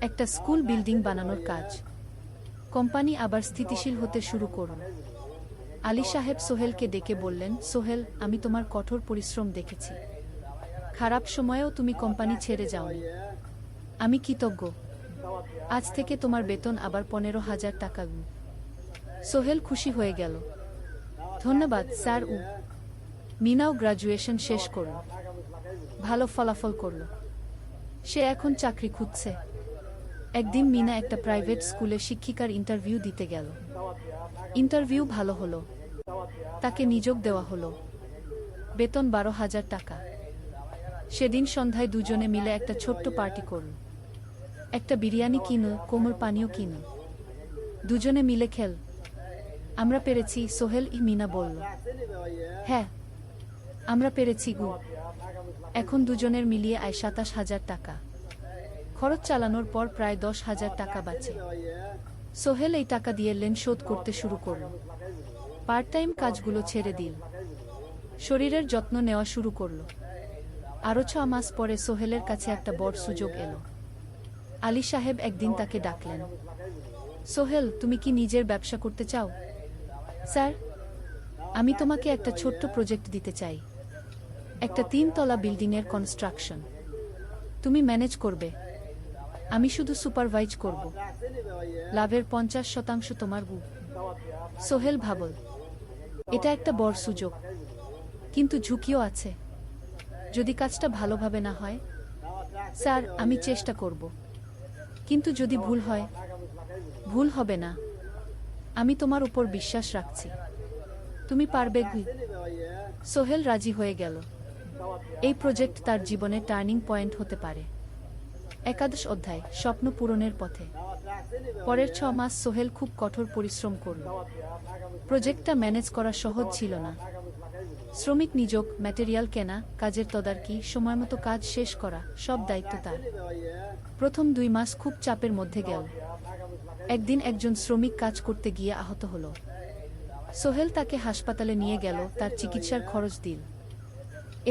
একটা স্কুল বিল্ডিং বানানোর কাজ। কোম্পানি আবার স্থিতিশীল হতে শুরু করল। আলী সাহেব সোহেলকে ডেকে বললেন, সোহেল, আমি তোমার কঠোর পরিশ্রম দেখেছি। খারাপ সময়েও তুমি কোম্পানি ছেড়ে যাওনি। আমি কৃতজ্ঞ। আজ থেকে তোমার বেতন আবার 15,000 টাকা। সোহেল খুশি হয়ে গেল। ধন্যবাদ স্যার। মিনাও গ্রাজুয়েশন শেষ করল, ভালো ফলাফল করল। সে এখন চাকরি খুঁজছে। একদিন মিনা একটা প্রাইভেট স্কুলে শিক্ষিকার ইন্টারভিউ দিতে গেল। ইন্টারভিউ ভালো হলো, তাকে নিয়োগ দেওয়া হলো। বেতন 12,000 টাকা। সেদিন সন্ধ্যায় দুজনে মিলে একটা ছোট্ট পার্টি করল। একটা বিরিয়ানি কিনো, কোমল পানীয় কিনো, দুজনে মিলে খেল। আমরা পেরেছি, সোহেল মিনা বলল। হ্যাঁ, আমরা পেরেছি গু। এখন দুজনের মিলিয়ে আয় 27,000 টাকা। খরচ চালানোর পর প্রায় 10,000 টাকা বাঁচে। সোহেল এই টাকা দিয়ে লোন শোধ করতে শুরু করল। পার্ট টাইম কাজগুলো ছেড়ে দিল, শরীরের যত্ন নেওয়া শুরু করল। আরও 6 মাস পরে সোহেলের কাছে একটা বড় সুযোগ এলো। আলী সাহেব একদিন তাকে ডাকলেন। সোহেল, তুমি কি নিজের ব্যবসা করতে চাও? স্যার, আমি তোমাকে একটা ছোট্ট প্রজেক্ট দিতে চাই, একটা 3 তলা বিল্ডিংয়ের কনস্ট্রাকশন। তুমি ম্যানেজ করবে, আমি শুধু সুপারভাইজ করব। লাভের 50% তোমার গু। সোহেল ভাবল, এটা একটা বড় সুযোগ, কিন্তু ঝুঁকিও আছে। যদি কাজটা ভালোভাবে না হয়? স্যার, আমি চেষ্টা করব, কিন্তু যদি ভুল হয়? ভুল হবে না, আমি তোমার উপর বিশ্বাস রাখছি, তুমি পারবে গু। সোহেল রাজি হয়ে গেল। এই প্রজেক্ট তার জীবনে টার্নিং পয়েন্ট হতে পারে। একাদশ অধ্যায়, স্বপ্ন পূরণের পথে। পরের 6 মাস সোহেল খুব কঠোর পরিশ্রম করল। প্রজেক্টটা ম্যানেজ করা সহজ ছিল না। শ্রমিক নিয়োগ, ম্যাটেরিয়াল কেনা, কাজের তদারকি, সময়মতো কাজ শেষ করা, সব দায়িত্ব তার। প্রথম 2 মাস খুব চাপের মধ্যে গেল। একদিন একজন শ্রমিক কাজ করতে গিয়ে আহত হল। সোহেল তাকে হাসপাতালে নিয়ে গেল, তার চিকিৎসার খরচ দিল।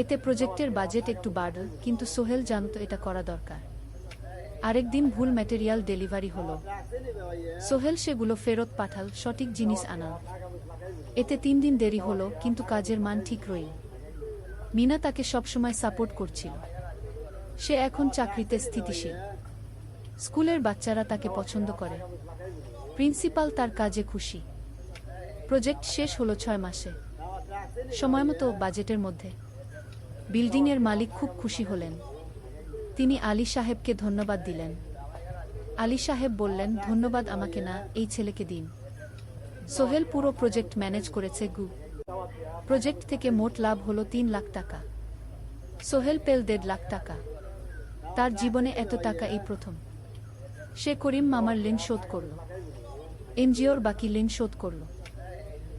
এতে প্রজেক্টের বাজেট একটু বাড়ল, কিন্তু সোহেল জানত এটা করা দরকার। আরেকদিন ভুল ম্যাটেরিয়াল ডেলিভারি হলো। সোহেল সেগুলো ফেরত পাঠাল, সঠিক জিনিস আনাল। এতে 3 দিন দেরি হলো, কিন্তু কাজের মান ঠিক রইল। মিনা তাকে সবসময় সাপোর্ট করছিল। সে এখন চাকরিতে স্থিতিশীল। স্কুলের বাচ্চারা তাকে পছন্দ করে। প্রিন্সিপাল তার কাজে খুশি। প্রজেক্ট শেষ হলো 6 মাসে, সময়মতো, বাজেটের মধ্যে। বিল্ডিংয়ের মালিক খুব খুশি হলেন। তিনি আলী সাহেবকে ধন্যবাদ দিলেন। আলী সাহেব বললেন, ধন্যবাদ আমাকে না, এই ছেলেকে দিন। সোহেল পুরো প্রজেক্ট ম্যানেজ করেছে গু। প্রজেক্ট থেকে মোট লাভ হলো 3 লাখ টাকা। সোহেল পেল 1.5 লাখ টাকা। তার জীবনে এত টাকা এই প্রথম। সে করিম মামার ঋণ শোধ করল, এনজিওর বাকি ঋণ শোধ করল।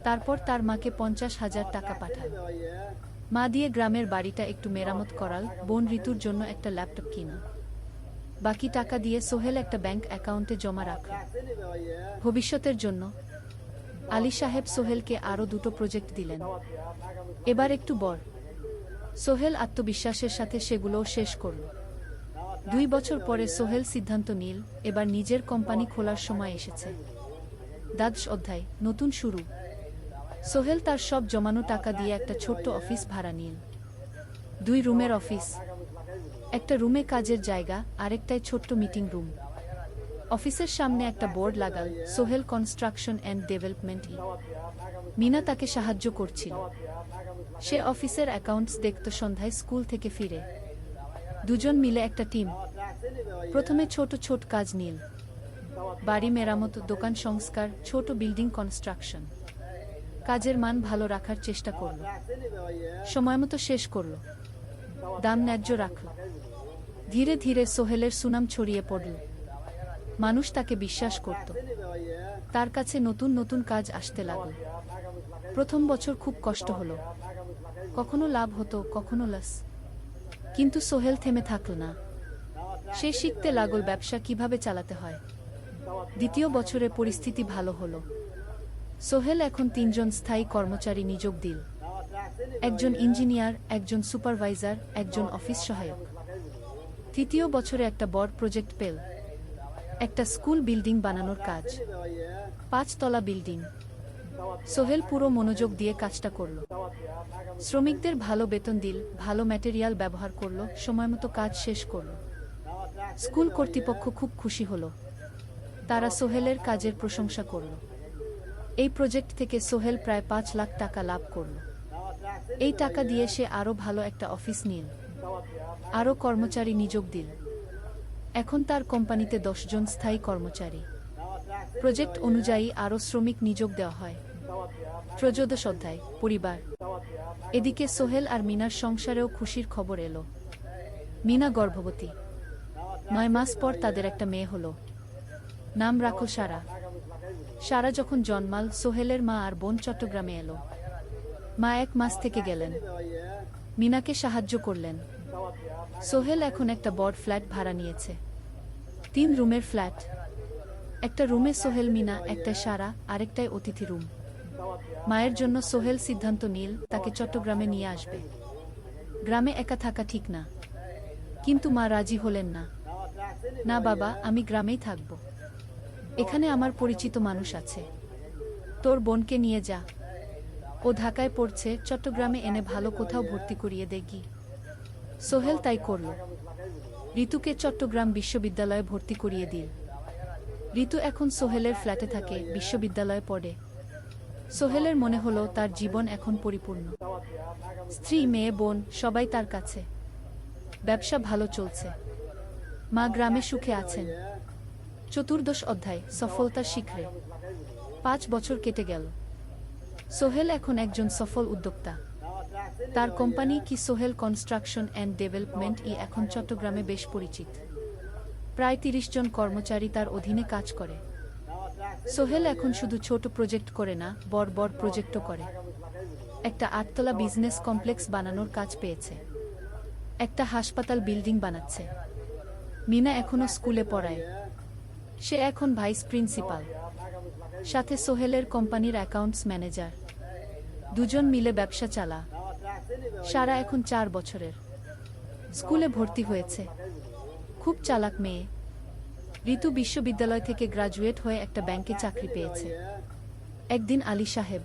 তারপর তার মাকে 50,000 টাকা পাঠাল। মা দিয়ে গ্রামের বাড়িটা একটু মেরামত করাল, বোন ঋতুর জন্য একটা ল্যাপটপ কিনা। বাকি টাকা দিয়ে সোহেল একটা ব্যাংক অ্যাকাউন্টে জমা রাখল, ভবিষ্যতের জন্য। আলী সাহেব সোহেলকে আরও 2টো প্রজেক্ট দিলেন, এবার একটু বড়। সোহেল আত্মবিশ্বাসের সাথে সেগুলোও শেষ করল। 2 বছর পরে সোহেল সিদ্ধান্ত নিল, এবার নিজের কোম্পানি খোলার সময় এসেছে। দ্বাদশ অধ্যায়, নতুন শুরু। সোহেল তার সব জমানো টাকা দিয়ে একটা ছোট্ট অফিস ভাড়া নিল। 2 রুমের অফিস, একটা রুমে কাজের জায়গা, আরেকটায় ছোট্ট মিটিং রুম। অফিসের সামনে একটা বোর্ড লাগাল, Sohel construction and development. Mina তাকে সাহায্য করছিল। সে অফিসের অ্যাকাউন্টস দেখত সন্ধ্যায় স্কুল থেকে ফিরে। দুজন মিলে একটা টিম। প্রথমে ছোট ছোট কাজ নিল, বাড়ি মেরামত, দোকান সংস্কার, ছোট বিল্ডিং কনস্ট্রাকশন। কাজের মান ভালো রাখার চেষ্টা করল, সময়মতো শেষ করল, দাম ন্যায্য রাখল। ধীরে ধীরে সোহেলের সুনাম ছড়িয়ে পড়ল। মানুষ তাকে বিশ্বাস করত। তার কাছে নতুন নতুন কাজ আসতে লাগল। প্রথম বছর খুব কষ্ট হলো, কখনো লাভ হতো, কখনো লস। কিন্তু সোহেল থেমে থাকল না। সে শিখতে লাগল ব্যবসা কিভাবে চালাতে হয়। দ্বিতীয় বছরে পরিস্থিতি ভালো হলো। সোহেল এখন 3 জন স্থায়ী কর্মচারী নিয়োগ দিল। একজন ইঞ্জিনিয়ার, একজন সুপারভাইজার, একজন অফিস সহায়ক। তৃতীয় বছরে একটা বড় প্রজেক্ট পেল, একটা স্কুল বিল্ডিং বানানোর কাজ। 5 তলা বিল্ডিং। সোহেল পুরো মনোযোগ দিয়ে কাজটা করল। শ্রমিকদের ভালো বেতন দিল, ভালো ম্যাটেরিয়াল ব্যবহার করল, সময়মতো কাজ শেষ করল। স্কুল কর্তৃপক্ষ খুব খুশি হল। তারা সোহেলের কাজের প্রশংসা করল। এই প্রজেক্ট থেকে সোহেল প্রায় 5 লাখ টাকা লাভ করল। এই টাকা দিয়ে সে আরও ভালো একটা অফিস নিল, আরও কর্মচারী নিয়োগ দিল। এখন তার কোম্পানিতে 10 জন স্থায়ী কর্মচারী। প্রজেক্ট অনুযায়ী আরও শ্রমিক নিয়োগ দেওয়া হয়। ত্রয়োদশ অধ্যায়, পরিবার। এদিকে সোহেল আর মিনার সংসারেও খুশির খবর এলো। মিনা গর্ভবতী। 9 মাস পর তাদের একটা মেয়ে হলো। নাম রাখল সারা। সারা যখন জন্মাল, সোহেলের মা আর বোন চট্টগ্রামে এলো। মা 1 মাস থেকে গেলেন। মিনাকে সাহায্য করলেন। সোহেল এখন একটা বড় ফ্ল্যাট ভাড়া নিয়েছে। 3 রুমের ফ্ল্যাট। একটা রুমে সোহেল, মিনা, একটায় সারা, আরেকটায় অতিথি রুম। মায়ের জন্য সোহেল সিদ্ধান্ত নিল তাকে চট্টগ্রামে নিয়ে আসবে। গ্রামে একা থাকা ঠিক না। কিন্তু মা রাজি হলেন না। না বাবা, আমি গ্রামেই থাকব। এখানে আমার পরিচিত মানুষ আছে। তোর বোনকে নিয়ে যা। ও ঢাকায় পড়ছে, চট্টগ্রামে এনে ভালো কোথাও ভর্তি করিয়ে দেখি। সোহেল তাই করল। ঋতুকে চট্টগ্রাম বিশ্ববিদ্যালয়ে ভর্তি করিয়ে দিল। ঋতু এখন সোহেলের ফ্ল্যাটে থাকে, বিশ্ববিদ্যালয়ে পড়ে। সোহেলের মনে হলো তার জীবন এখন পরিপূর্ণ। স্ত্রী, মেয়ে, বোন সবাই তার কাছে। ব্যবসা ভালো চলছে। মা গ্রামে সুখে আছেন। চতুর্দশ অধ্যায়, সফলতার শিখরে। 5 বছর কেটে গেল। সোহেল এখন একজন সফল উদ্যোক্তা। তার কোম্পানি কি সোহেল কনস্ট্রাকশন অ্যান্ড ডেভেলপমেন্ট এখন চট্টগ্রামে বেশ পরিচিত। প্রায় 30 জন কর্মচারী তার অধীনে কাজ করে। সোহেল এখন শুধু ছোট প্রজেক্ট করে না, বড় বড় প্রজেক্টও করে। একটা 8 তলা বিজনেস কমপ্লেক্স বানানোর কাজ পেয়েছে। একটা হাসপাতাল বিল্ডিং বানাচ্ছে। মিনা এখনো স্কুলে পড়ায়। সে এখন ভাইস প্রিন্সিপাল। সাথে সোহেলের কোম্পানির অ্যাকাউন্টস ম্যানেজার। দুজন মিলে ব্যবসা চালা। সারা এখন 4 বছরের। স্কুলে ভর্তি হয়েছে। খুব চালাক মেয়ে। ঋতু বিশ্ববিদ্যালয় থেকে গ্রাজুয়েট হয়ে একটা ব্যাংকে চাকরি পেয়েছে। একদিন আলী সাহেব